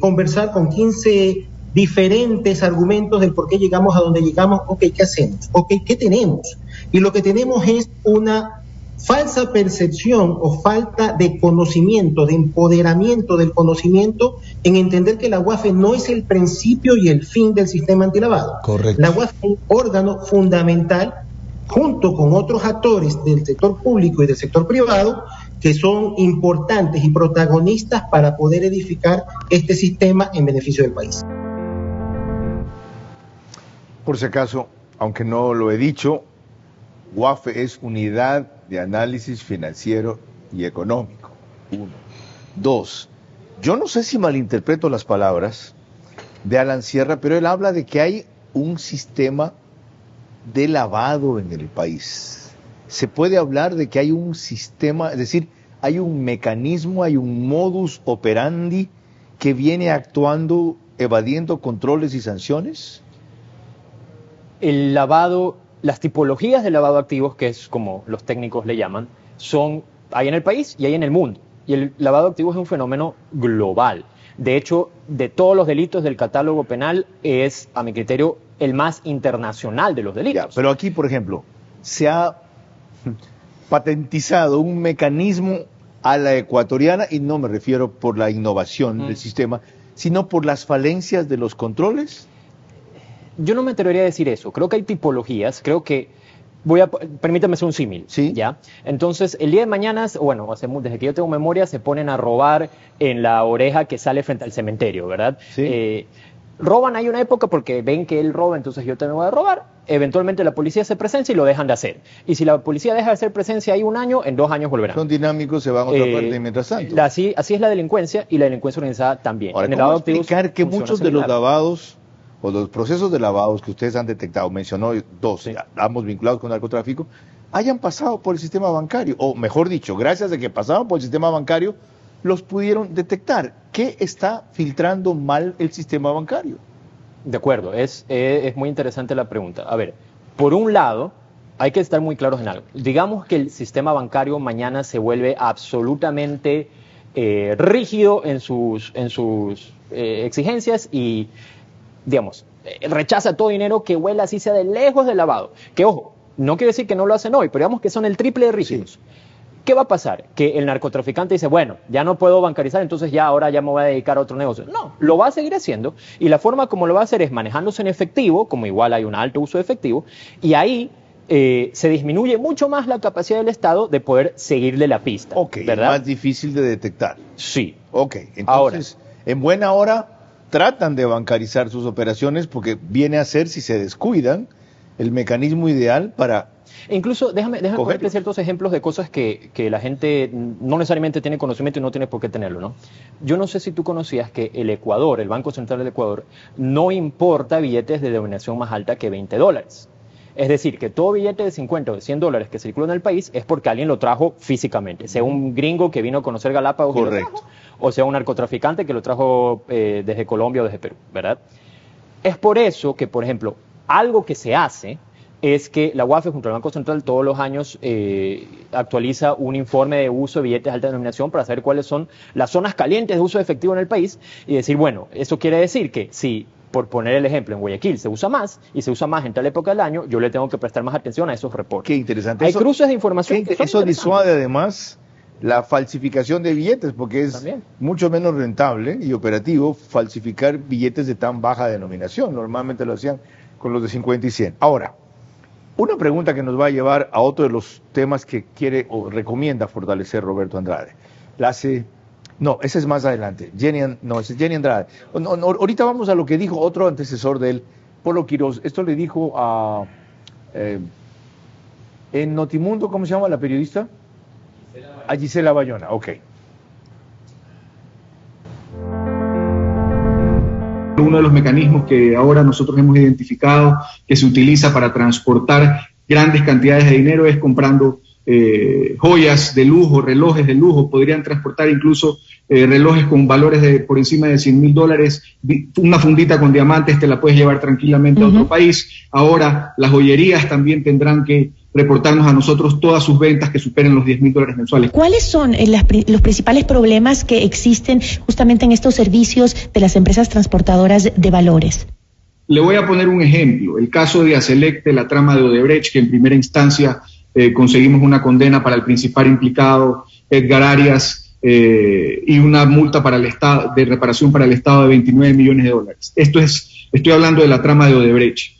conversar con 15 diferentes argumentos del por qué llegamos a donde llegamos. Ok, ¿qué hacemos? Ok, ¿qué tenemos? Y lo que tenemos es una falsa percepción o falta de conocimiento, de empoderamiento del conocimiento en entender que la UAFE no es el principio y el fin del sistema antilavado. Correcto. La UAFE es un órgano fundamental junto con otros actores del sector público y del sector privado que son importantes y protagonistas para poder edificar este sistema en beneficio del país. Por si acaso, aunque no lo he dicho, UAFE es Unidad de Análisis Financiero y Económico. 1. 2. Yo no sé si malinterpreto las palabras de Alan Sierra, pero él habla de que hay un sistema de lavado en el país. Se puede hablar de que hay un sistema, es decir, hay un mecanismo, hay un modus operandi que viene actuando, evadiendo controles y sanciones. El lavado, las tipologías de lavado de activos, que es como los técnicos le llaman, hay en el país y hay en el mundo. Y el lavado de activos es un fenómeno global. De hecho, de todos los delitos del catálogo penal, es, a mi criterio, el más internacional de los delitos. Ya, pero aquí, por ejemplo, se ha patentizado un mecanismo a la ecuatoriana, y no me refiero por la innovación del sistema, sino por las falencias de los controles. Yo no me atrevería a decir eso. Creo que hay tipologías. Creo que permítame hacer un símil. ¿Sí? ¿Ya? Entonces, el día de mañana, bueno, desde que yo tengo memoria, se ponen a robar en la oreja que sale frente al cementerio, ¿verdad? Sí. Roban ahí una época porque ven que él roba, entonces yo también voy a robar. Eventualmente la policía hace presencia y lo dejan de hacer. Y si la policía deja de hacer presencia ahí un año, en 2 años volverán. Son dinámicos, se van a otra parte mientras tanto. Así es la delincuencia, y la delincuencia organizada también. Ahora, ¿cómo explicar que muchos de los lavados o los procesos de lavados que ustedes han detectado, mencionó 2, ambos vinculados con narcotráfico, hayan pasado por el sistema bancario? O mejor dicho, gracias a que pasaban por el sistema bancario, los pudieron detectar. ¿Qué está filtrando mal el sistema bancario? De acuerdo, es muy interesante la pregunta. A ver, por un lado, hay que estar muy claros en algo. Digamos que el sistema bancario mañana se vuelve absolutamente rígido en sus exigencias y, digamos, rechaza todo dinero que huela así sea de lejos del lavado. Que, ojo, no quiere decir que no lo hacen hoy, pero digamos que son el triple de rígidos. Sí. ¿Qué va a pasar? Que el narcotraficante dice, bueno, ya no puedo bancarizar, entonces ahora ya me voy a dedicar a otro negocio. No, lo va a seguir haciendo, y la forma como lo va a hacer es manejándose en efectivo, como igual hay un alto uso de efectivo, y ahí se disminuye mucho más la capacidad del Estado de poder seguirle la pista. Ok, ¿verdad? Más difícil de detectar. Sí. Ok, entonces, en buena hora tratan de bancarizar sus operaciones porque viene a ser, si se descuidan, el mecanismo ideal para... Incluso, déjame ponerte ciertos ejemplos de cosas que la gente no necesariamente tiene conocimiento y no tiene por qué tenerlo, ¿no? Yo no sé si tú conocías que el Ecuador, el Banco Central del Ecuador, no importa billetes de denominación más alta que $20. Es decir, que todo billete de 50 o de $100 que circula en el país es porque alguien lo trajo físicamente, sea un gringo que vino a conocer Galápagos y lo trajo, o sea un narcotraficante que lo trajo desde Colombia o desde Perú, ¿verdad? Es por eso que, por ejemplo, algo que se hace es que la UAFE junto al Banco Central todos los años actualiza un informe de uso de billetes de alta denominación para saber cuáles son las zonas calientes de uso de efectivo en el país y decir, bueno, eso quiere decir que si, por poner el ejemplo, en Guayaquil se usa más y se usa más en tal época del año, yo le tengo que prestar más atención a esos reportes. Qué interesante. Hay cruces de información. Eso disuade además la falsificación de billetes, porque es mucho menos rentable y operativo falsificar billetes de tan baja denominación. Normalmente lo hacían con los de 50 y 100. Ahora, una pregunta que nos va a llevar a otro de los temas que quiere o recomienda fortalecer Roberto Andrade. No, ese es más adelante. Ese es Jenny Andrade. Ahorita vamos a lo que dijo otro antecesor de él, Polo Quiroz. Esto le dijo a... en Notimundo, ¿cómo se llama la periodista? A Gisela Bayona, ok. Uno de los mecanismos que ahora nosotros hemos identificado que se utiliza para transportar grandes cantidades de dinero es comprando joyas de lujo, relojes de lujo. Podrían transportar incluso relojes con valores de por encima de $100,000. Una fundita con diamantes te la puedes llevar tranquilamente a otro país. Ahora las joyerías también tendrán que reportarnos a nosotros todas sus ventas que superen los $10,000 mensuales. ¿Cuáles son los principales problemas que existen justamente en estos servicios de las empresas transportadoras de valores? Le voy a poner un ejemplo, el caso de Aselec, de la trama de Odebrecht, que en primera instancia conseguimos una condena para el principal implicado, Edgar Arias, y una multa para el Estado, de reparación para el Estado de $29 millones. Estoy hablando de la trama de Odebrecht.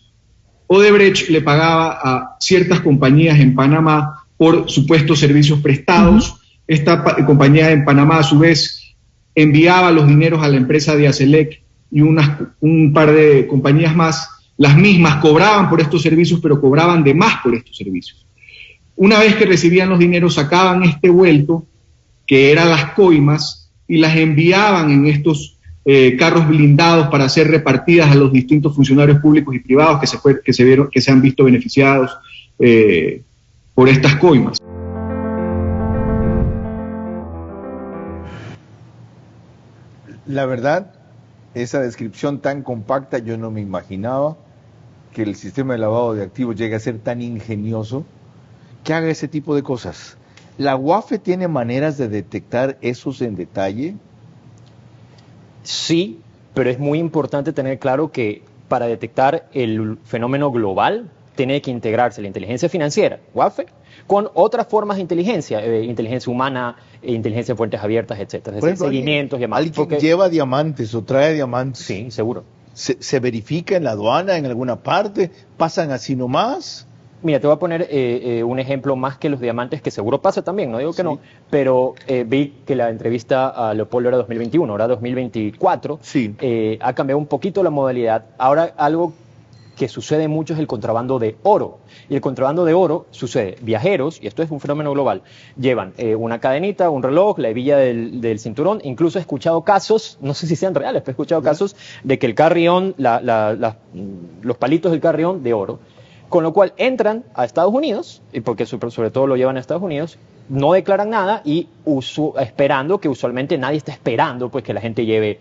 Odebrecht le pagaba a ciertas compañías en Panamá por supuestos servicios prestados. Esta compañía en Panamá, a su vez, enviaba los dineros a la empresa de Aselec y un par de compañías más. Las mismas cobraban por estos servicios, pero cobraban de más por estos servicios. Una vez que recibían los dineros, sacaban este vuelto, que eran las coimas, y las enviaban en estos carros blindados para ser repartidas a los distintos funcionarios públicos y privados que se han visto beneficiados por estas coimas. La verdad, esa descripción tan compacta, yo no me imaginaba que el sistema de lavado de activos llegue a ser tan ingenioso que haga ese tipo de cosas. ¿La UAFE tiene maneras de detectar esos en detalle? Sí, pero es muy importante tener claro que para detectar el fenómeno global tiene que integrarse la inteligencia financiera, UAFE, con otras formas de inteligencia, inteligencia humana, inteligencia de fuentes abiertas, etcétera. Por ejemplo, seguimientos, llamadas. ¿Alguien lleva diamantes o trae diamantes? Sí, seguro. ¿Se verifica en la aduana, en alguna parte? ¿Pasan así nomás? Mira, te voy a poner un ejemplo más que los diamantes, que seguro pasa también, no digo que no, pero vi que la entrevista a Leopoldo era 2021, ahora 2024, ha cambiado un poquito la modalidad. Ahora algo que sucede mucho es el contrabando de oro, y el contrabando de oro sucede, viajeros, y esto es un fenómeno global, llevan una cadenita, un reloj, la hebilla del cinturón. Incluso he escuchado casos, no sé si sean reales, pero he escuchado casos de que el carrión, los palitos del carrión de oro, con lo cual entran a Estados Unidos, y porque sobre todo lo llevan a Estados Unidos, no declaran nada y esperando, que usualmente nadie está esperando pues que la gente lleve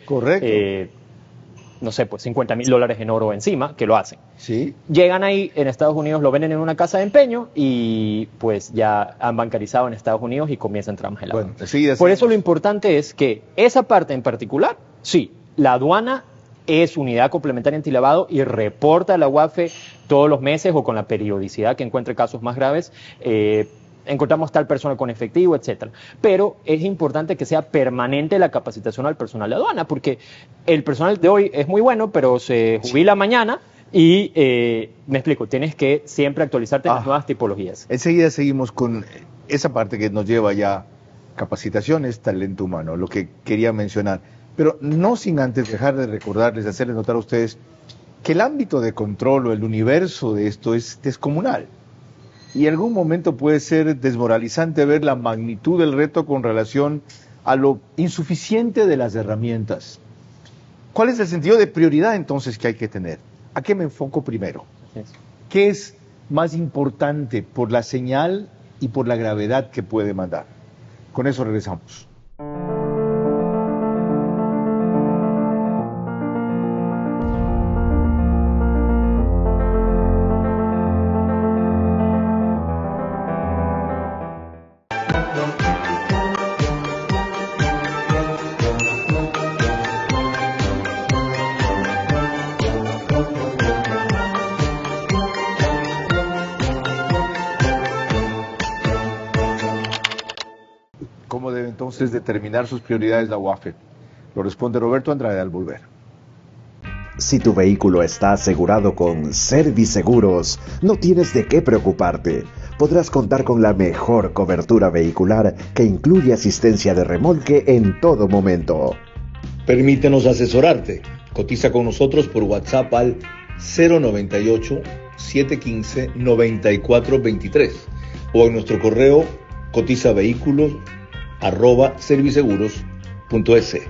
no sé, pues $50,000 en oro encima, que lo hacen. Sí. Llegan ahí en Estados Unidos, lo venden en una casa de empeño y pues ya han bancarizado en Estados Unidos y comienzan tramas de lavado. Bueno, por eso lo importante es que esa parte en particular, sí, la aduana es unidad complementaria antilavado y reporta a la UAFE todos los meses o con la periodicidad que encuentre casos más graves, encontramos tal persona con efectivo, etcétera. Pero es importante que sea permanente la capacitación al personal de aduana, porque el personal de hoy es muy bueno, pero se jubila mañana y, me explico, tienes que siempre actualizarte en las nuevas tipologías. Enseguida seguimos con esa parte que nos lleva ya capacitaciones, talento humano, lo que quería mencionar. Pero no sin antes dejar de recordarles, hacerles notar a ustedes que el ámbito de control o el universo de esto es descomunal. Y en algún momento puede ser desmoralizante ver la magnitud del reto con relación a lo insuficiente de las herramientas. ¿Cuál es el sentido de prioridad entonces que hay que tener? ¿A qué me enfoco primero? ¿Qué es más importante por la señal y por la gravedad que puede mandar? Con eso regresamos. ¿Cómo debe entonces determinar sus prioridades la UAFE? Lo responde Roberto Andrade al volver. Si tu vehículo está asegurado con Serviseguros, no tienes de qué preocuparte. Podrás contar con la mejor cobertura vehicular que incluye asistencia de remolque en todo momento. Permítenos asesorarte. Cotiza con nosotros por WhatsApp al 098-715-9423 o en nuestro correo cotizavehículos@serviseguros.es.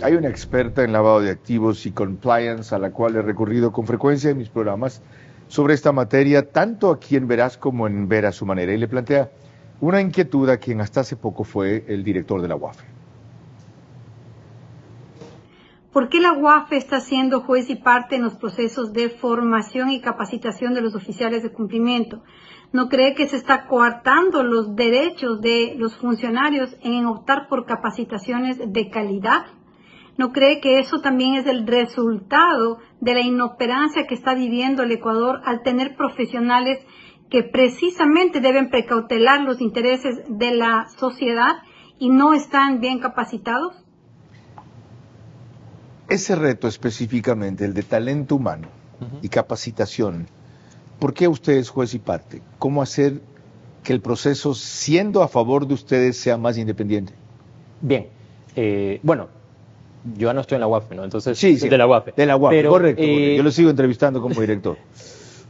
Hay una experta en lavado de activos y compliance a la cual he recurrido con frecuencia en mis programas sobre esta materia, tanto aquí en Veraz como en Ver a su manera, y le plantea una inquietud a quien hasta hace poco fue el director de la UAFE. ¿Por qué la UAFE está siendo juez y parte en los procesos de formación y capacitación de los oficiales de cumplimiento? ¿No cree que se está coartando los derechos de los funcionarios en optar por capacitaciones de calidad? ¿No cree que eso también es el resultado de la inoperancia que está viviendo el Ecuador al tener profesionales que precisamente deben precautelar los intereses de la sociedad y no están bien capacitados? Ese reto específicamente, el de talento humano y capacitación, ¿por qué usted es juez y parte? ¿Cómo hacer que el proceso, siendo a favor de ustedes, sea más independiente? Bien, bueno, yo ya no estoy en la UAFE, ¿no? Entonces, sí, de la UAFE. De la UAFE, pero, correcto. Yo lo sigo entrevistando como director.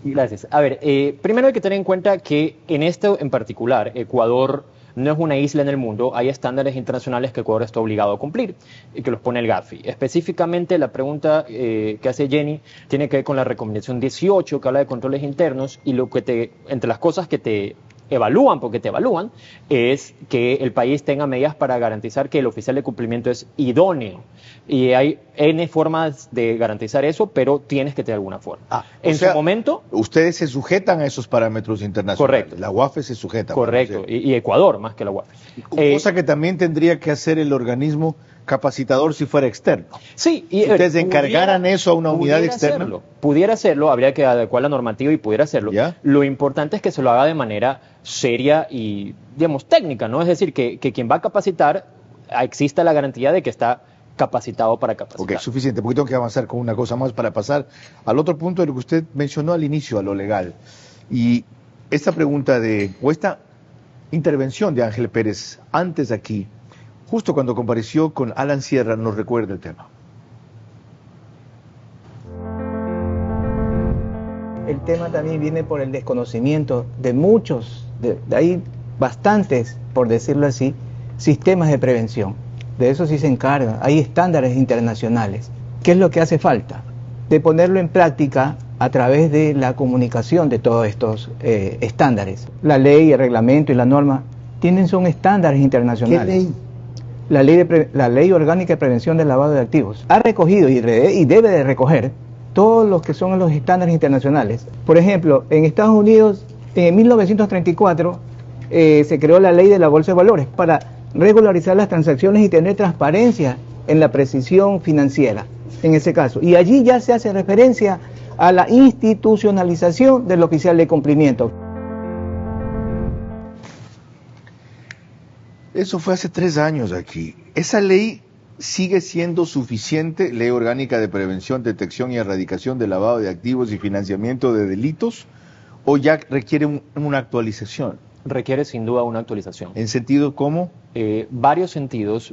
Gracias. A ver, primero hay que tener en cuenta que en esto en particular, Ecuador no es una isla en el mundo, hay estándares internacionales que Ecuador está obligado a cumplir y que los pone el GAFI. Específicamente la pregunta que hace Jenny tiene que ver con la recomendación 18 que habla de controles internos y lo que entre las cosas que te evalúan, porque te evalúan, es que el país tenga medidas para garantizar que el oficial de cumplimiento es idóneo. Y hay N formas de garantizar eso, pero tienes que tener alguna forma. En su momento... Ustedes se sujetan a esos parámetros internacionales. Correcto. La UAFE se sujeta. Correcto. Y Ecuador más que la UAFE. Cosa que también tendría que hacer el organismo capacitador si fuera externo. Sí. Y ustedes encargaran eso a una unidad externa. Pudiera hacerlo, habría que adecuar la normativa y pudiera hacerlo. ¿Ya? Lo importante es que se lo haga de manera seria y, digamos, técnica, ¿no? Es decir, que quien va a capacitar exista la garantía de que está capacitado para capacitar. Ok, suficiente, porque tengo que avanzar con una cosa más para pasar al otro punto de lo que usted mencionó al inicio, a lo legal. Y esta pregunta o esta intervención de Ángel Pérez antes aquí, justo cuando compareció con Alan Sierra, nos recuerda el tema. tema también viene por el desconocimiento de muchos, hay bastantes, por decirlo así, sistemas de prevención. De eso sí se encargan. Hay estándares internacionales. ¿Qué es lo que hace falta? De ponerlo en práctica a través de la comunicación de todos estos estándares. La ley, el reglamento y la norma son estándares internacionales. ¿Qué ley? La ley orgánica de prevención del lavado de activos ha recogido y debe de recoger todos los que son los estándares internacionales. Por ejemplo, en Estados Unidos, en 1934, se creó la ley de la bolsa de valores para regularizar las transacciones y tener transparencia en la precisión financiera, en ese caso. Y allí ya se hace referencia a la institucionalización del oficial de cumplimiento. Eso fue hace 3 años aquí. ¿Esa ley sigue siendo suficiente, ley orgánica de prevención, detección y erradicación del lavado de activos y financiamiento de delitos, o ya requiere una actualización? Requiere sin duda una actualización. ¿En sentido cómo? Varios sentidos.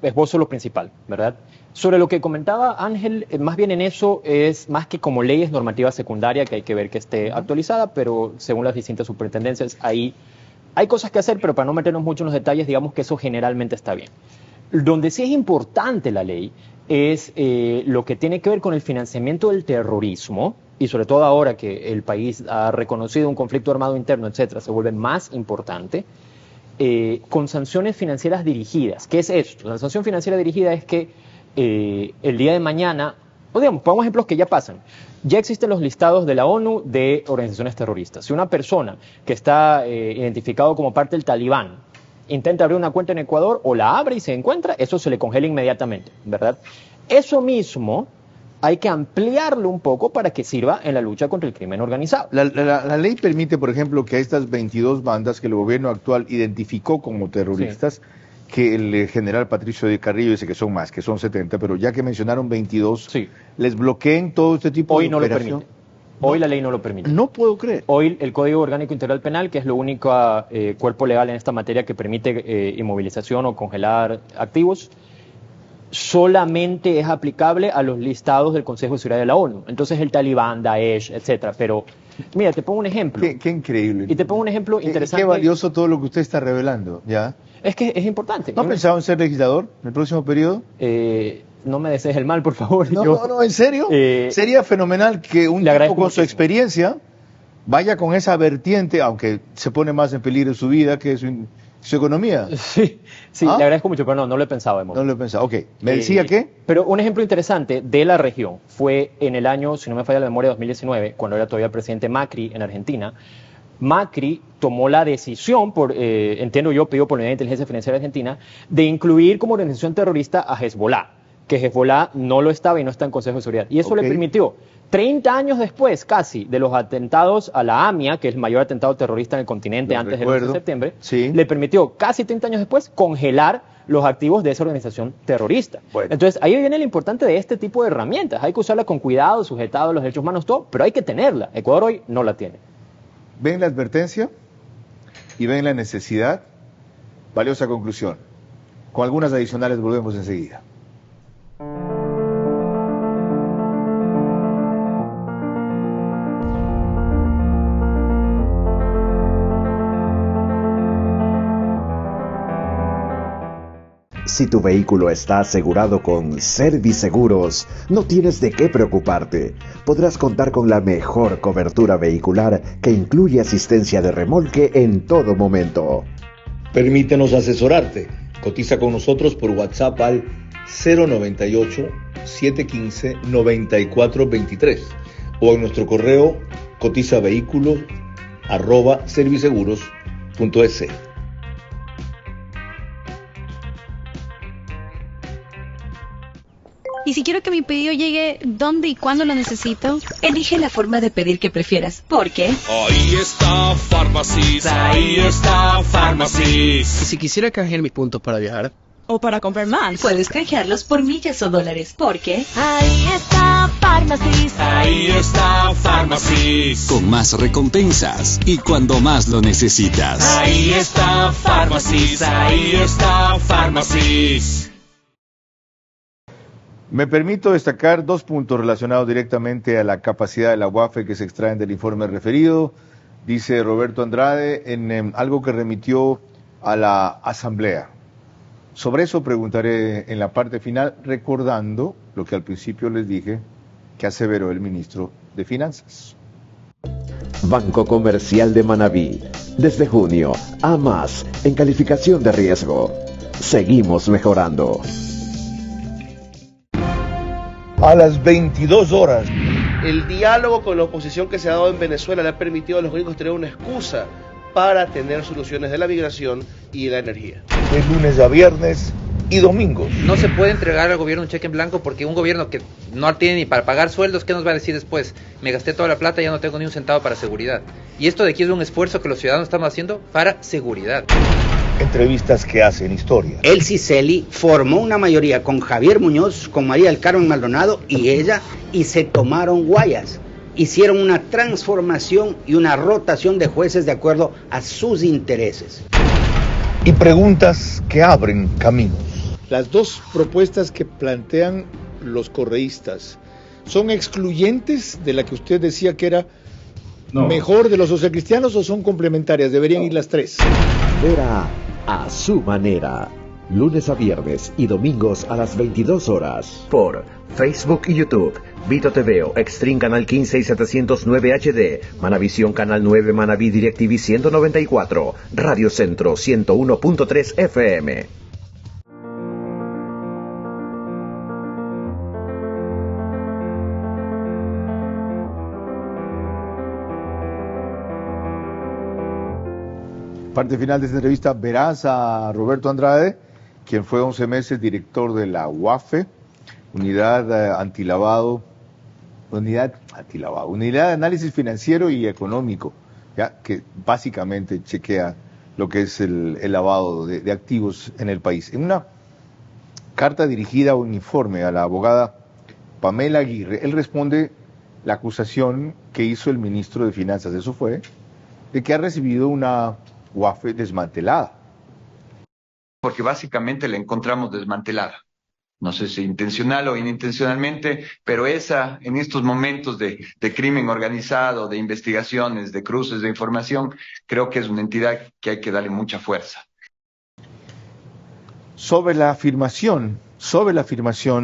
Esbozo lo principal, ¿verdad? Sobre lo que comentaba Ángel, más bien en eso es más que como leyes normativas secundarias que hay que ver que esté actualizada, pero según las distintas superintendencias ahí hay cosas que hacer, pero para no meternos mucho en los detalles, digamos que eso generalmente está bien. Donde sí es importante la ley es lo que tiene que ver con el financiamiento del terrorismo, y sobre todo ahora que el país ha reconocido un conflicto armado interno, etcétera, se vuelve más importante, con sanciones financieras dirigidas. ¿Qué es esto? La sanción financiera dirigida es que el día de mañana, o digamos, pongamos ejemplos que ya pasan. Ya existen los listados de la ONU de organizaciones terroristas. Si una persona que está identificado como parte del Talibán intenta abrir una cuenta en Ecuador o la abre y se encuentra, eso se le congela inmediatamente, ¿verdad? Eso mismo hay que ampliarlo un poco para que sirva en la lucha contra el crimen organizado. La ley permite, por ejemplo, que a estas 22 bandas que el gobierno actual identificó como terroristas, sí, que el general Patricio de Carrillo dice que son más, que son 70, pero ya que mencionaron 22, sí, les bloqueen todo este tipo de operación. Hoy no lo permite. Hoy la ley no lo permite. No puedo creer. Hoy el Código Orgánico Integral Penal, que es lo único cuerpo legal en esta materia que permite inmovilización o congelar activos, solamente es aplicable a los listados del Consejo de Seguridad de la ONU. Entonces el Talibán, Daesh, etcétera. Pero mira, te pongo un ejemplo. Qué increíble. Y te pongo un ejemplo interesante. Qué valioso todo lo que usted está revelando, ¿ya? Es que es importante. ¿No ha pensado en ser legislador en el próximo periodo? No me desees el mal, por favor. No, ¿en serio? Sería fenomenal que un tipo con su experiencia vaya con esa vertiente, aunque se pone más en peligro su vida que su economía. Sí, le agradezco mucho, pero no lo he pensado. No lo he pensado, ok. ¿Me decía qué? Pero un ejemplo interesante de la región fue en el año, si no me falla la memoria, 2019, cuando era todavía presidente Macri en Argentina. Macri tomó la decisión, entiendo yo, pedido por la Unidad de Inteligencia Financiera Argentina, de incluir como organización terrorista a Hezbollah, que Hezbollah no lo estaba y no está en Consejo de Seguridad. Y eso le permitió, 30 años después casi de los atentados a la AMIA, que es el mayor atentado terrorista en el continente antes del 11 de septiembre, sí, le permitió casi 30 años después congelar los activos de esa organización terrorista. Bueno. Entonces ahí viene lo importante de este tipo de herramientas. Hay que usarla con cuidado, sujetado a los derechos humanos, todo, pero hay que tenerla. Ecuador hoy no la tiene. Ven la advertencia y ven la necesidad. Valiosa conclusión. Con algunas adicionales volvemos enseguida. Si tu vehículo está asegurado con Serviseguros, no tienes de qué preocuparte. Podrás contar con la mejor cobertura vehicular que incluye asistencia de remolque en todo momento. Permítenos asesorarte. Cotiza con nosotros por WhatsApp al 098-715-9423 o en nuestro correo cotizavehículos@serviseguros.es. Y si quiero que mi pedido llegue ¿dónde y cuándo lo necesito? Elige la forma de pedir que prefieras, porque... Ahí está Pharmacies, ahí está Pharmacies. Y si quisiera canjear mis puntos para viajar... o para comprar más, puedes canjearlos por millas o dólares, porque... ahí está Pharmacies. Ahí está Pharmacies. Con más recompensas y cuando más lo necesitas. Ahí está Pharmacies, ahí está Pharmacies. Me permito destacar 2 puntos relacionados directamente a la capacidad de la UAFE que se extraen del informe referido, dice Roberto Andrade, en algo que remitió a la Asamblea. Sobre eso preguntaré en la parte final, recordando lo que al principio les dije que aseveró el ministro de Finanzas. Banco Comercial de Manabí. Desde junio, a más en calificación de riesgo. Seguimos mejorando. A las 22 horas. El diálogo con la oposición que se ha dado en Venezuela le ha permitido a los gringos tener una excusa para tener soluciones de la migración y la energía. De lunes a viernes y domingos. No se puede entregar al gobierno un cheque en blanco porque un gobierno que no tiene ni para pagar sueldos, ¿qué nos va a decir después? Me gasté toda la plata y ya no tengo ni un centavo para seguridad. Y esto de aquí es un esfuerzo que los ciudadanos estamos haciendo para seguridad. Entrevistas que hacen historia. El CICELI formó una mayoría con Javier Muñoz, con María del Carmen Maldonado y ella, y se tomaron guayas. Hicieron una transformación y una rotación de jueces de acuerdo a sus intereses. Y preguntas que abren caminos. Las 2 propuestas que plantean los correístas son excluyentes de la que usted decía que era mejor de los socialcristianos, o son complementarias, deberían ir las 3. Vera a su manera. Lunes a viernes y domingos a las 22 horas. Por Facebook y YouTube. Vito TVO, Extreme Canal 15 y 709 HD. Manavisión Canal 9, Manaví DirecTV 194. Radio Centro 101.3 FM. Parte final de esta entrevista, verás a Roberto Andrade, quien fue 11 meses director de la UAFE, Unidad de Análisis Financiero y Económico, ¿ya? Que básicamente chequea lo que es el lavado de activos en el país. En una carta dirigida a un informe a la abogada Pamela Aguirre, él responde la acusación que hizo el ministro de Finanzas, eso fue, de que ha recibido una UAFE desmantelada. Porque básicamente la encontramos desmantelada. No sé si intencional o inintencionalmente, pero esa, en estos momentos de crimen organizado, de investigaciones, de cruces de información, creo que es una entidad que hay que darle mucha fuerza. Sobre la afirmación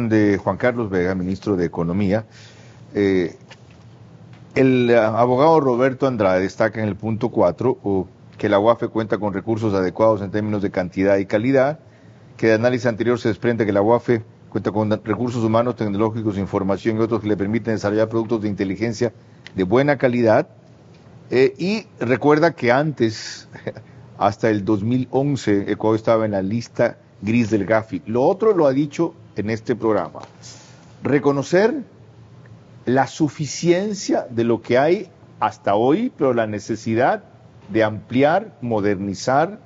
de Juan Carlos Vega, ministro de Economía, el abogado Roberto Andrade destaca en el punto 4 que la UAFE cuenta con recursos adecuados en términos de cantidad y calidad, que de análisis anterior se desprende que la UAFE cuenta con recursos humanos, tecnológicos, información y otros que le permiten desarrollar productos de inteligencia de buena calidad, y recuerda que antes, hasta el 2011, Ecuador estaba en la lista gris del Gafi. Lo otro lo ha dicho en este programa. Reconocer la suficiencia de lo que hay hasta hoy, pero la necesidad de ampliar, modernizar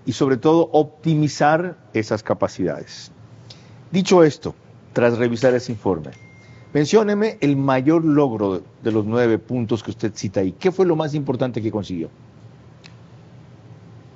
y sobre todo optimizar esas capacidades. Dicho esto, tras revisar ese informe, mencióneme el mayor logro de los 9 puntos que usted cita ahí. ¿Qué fue lo más importante que consiguió?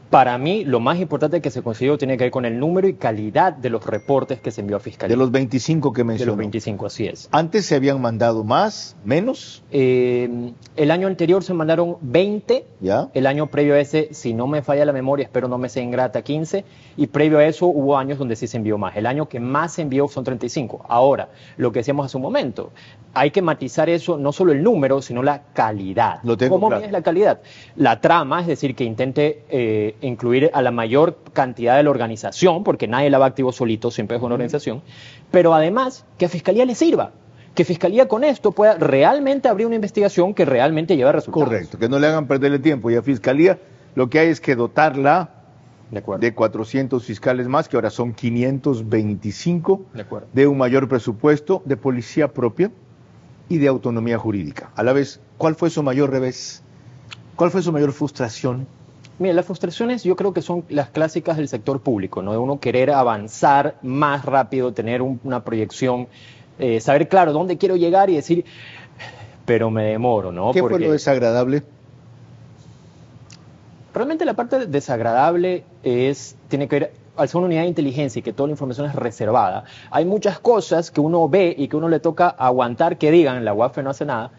Para mí, lo más importante que se consiguió tiene que ver con el número y calidad de los reportes que se envió a Fiscalía. De los 25 que mencionó. De los 25, así es. ¿Antes se habían mandado más, menos? El año anterior se mandaron 20. ¿Ya? El año previo a ese, si no me falla la memoria, espero no me sea ingrata, 15. Y previo a eso hubo años donde sí se envió más. El año que más se envió son 35. Ahora, lo que decíamos hace un momento, hay que matizar eso, no solo el número, sino la calidad. ¿Cómo es la calidad? La trama, es decir, que intente incluir a la mayor cantidad de la organización, porque nadie la va activo solito, siempre es una organización, pero además que a Fiscalía le sirva, que Fiscalía con esto pueda realmente abrir una investigación que realmente lleve resultados. Correcto, que no le hagan perder el tiempo, y a Fiscalía lo que hay es que dotarla de 400 fiscales más, que ahora son 525, de un mayor presupuesto, de policía propia y de autonomía jurídica. A la vez, ¿cuál fue su mayor revés? ¿Cuál fue su mayor frustración? Mira, las frustraciones yo creo que son las clásicas del sector público, ¿no? De uno querer avanzar más rápido, tener una proyección, saber claro dónde quiero llegar y decir, pero me demoro, ¿no? ¿Qué fue lo desagradable? Realmente la parte desagradable tiene que ver, al ser una unidad de inteligencia y que toda la información es reservada, hay muchas cosas que uno ve y que uno le toca aguantar que digan, la UAFE no hace nada,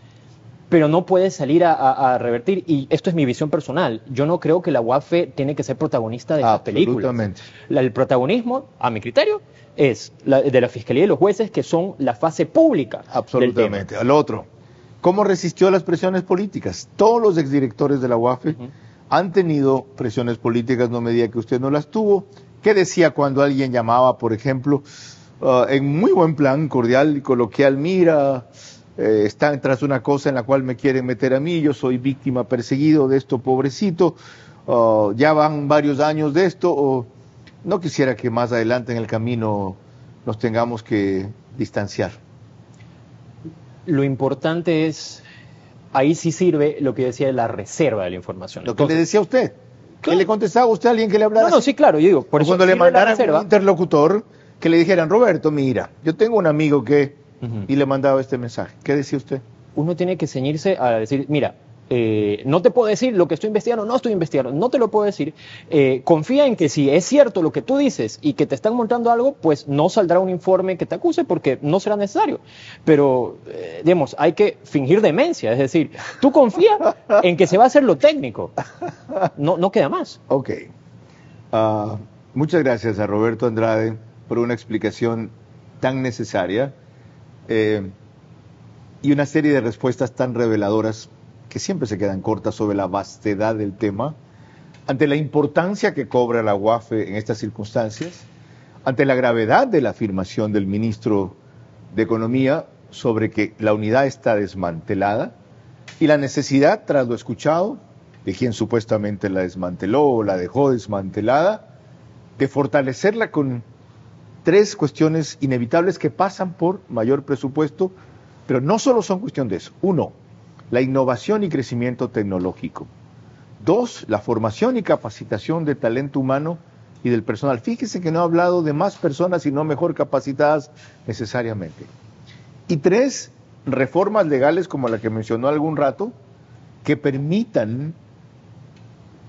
pero no puede salir a revertir, y esto es mi visión personal. Yo no creo que la UAFE tiene que ser protagonista de las películas. Absolutamente. El protagonismo, a mi criterio, es de la Fiscalía y los jueces, que son la fase pública. Absolutamente. Al otro, ¿cómo resistió las presiones políticas? Todos los exdirectores de la UAFE han tenido presiones políticas, no me diga que usted no las tuvo. ¿Qué decía cuando alguien llamaba, por ejemplo, en muy buen plan, cordial y coloquial, mira, están tras una cosa en la cual me quieren meter a mí, yo soy víctima, perseguido de esto, pobrecito, ya van varios años de esto, no quisiera que más adelante en el camino nos tengamos que distanciar? Lo importante es, ahí sí sirve lo que decía de la reserva de la información. Lo que le decía a usted, ¿qué le contestaba a usted a alguien que le hablara? No, sí, claro, yo digo, por eso cuando le mandaran un interlocutor, que le dijeran, Roberto, mira, yo tengo un amigo que... y le mandaba este mensaje. ¿Qué decía usted? Uno tiene que ceñirse a decir, mira, no te puedo decir lo que estoy investigando, no estoy investigando, no te lo puedo decir. Confía en que si es cierto lo que tú dices y que te están montando algo, pues no saldrá un informe que te acuse porque no será necesario. Pero, digamos, hay que fingir demencia, es decir, tú confía en que se va a hacer lo técnico. No queda más. Ok. Muchas gracias a Roberto Andrade por una explicación tan necesaria. Y una serie de respuestas tan reveladoras que siempre se quedan cortas sobre la vastedad del tema, ante la importancia que cobra la UAFE en estas circunstancias, ante la gravedad de la afirmación del ministro de Economía sobre que la unidad está desmantelada y la necesidad, tras lo escuchado, de quien supuestamente la desmanteló o la dejó desmantelada, de fortalecerla con 3 cuestiones inevitables que pasan por mayor presupuesto, pero no solo son cuestión de eso. 1, la innovación y crecimiento tecnológico. 2, la formación y capacitación de talento humano y del personal. Fíjese que no he hablado de más personas, sino mejor capacitadas necesariamente. Y 3, reformas legales como la que mencionó algún rato, que permitan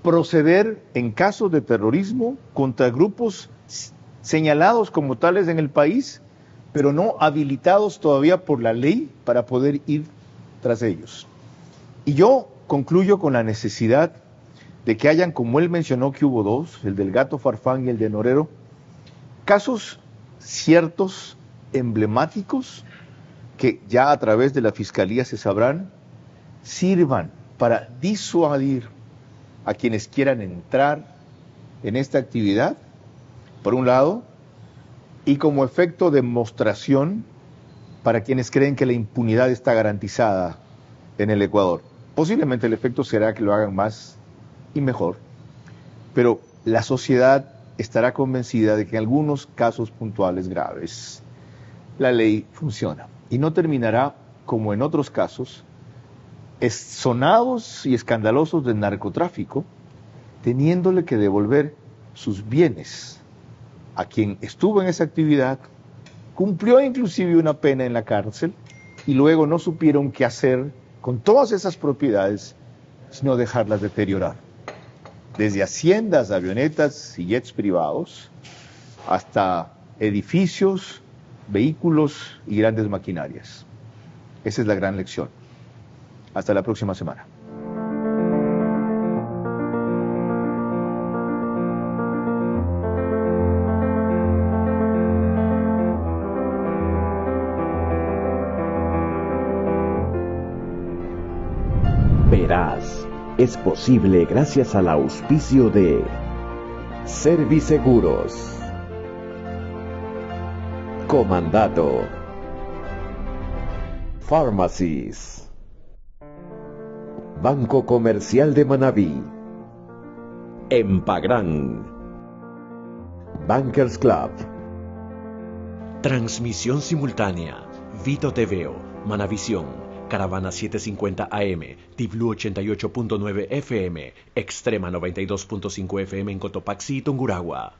proceder en casos de terrorismo contra grupos señalados como tales en el país, pero no habilitados todavía por la ley para poder ir tras ellos. Y yo concluyo con la necesidad de que hayan, como él mencionó que hubo 2, el del Gato Farfán y el de Norero, casos ciertos, emblemáticos, que ya a través de la Fiscalía se sabrán, sirvan para disuadir a quienes quieran entrar en esta actividad, por un lado, y como efecto de demostración para quienes creen que la impunidad está garantizada en el Ecuador. Posiblemente el efecto será que lo hagan más y mejor, pero la sociedad estará convencida de que en algunos casos puntuales graves la ley funciona y no terminará como en otros casos sonados y escandalosos del narcotráfico, teniéndole que devolver sus bienes a quien estuvo en esa actividad, cumplió inclusive una pena en la cárcel y luego no supieron qué hacer con todas esas propiedades, sino dejarlas deteriorar. Desde haciendas, avionetas y jets privados, hasta edificios, vehículos y grandes maquinarias. Esa es la gran lección. Hasta la próxima semana. Verás, es posible gracias al auspicio de Serviseguros, Comandato, Pharmacies, Banco Comercial de Manabí, Empagran, Bankers Club. Transmisión simultánea, Vito TVO, Manavisión, Caravana 750 AM, Tiblu 88.9 FM, Extrema 92.5 FM en Cotopaxi y Tungurahua.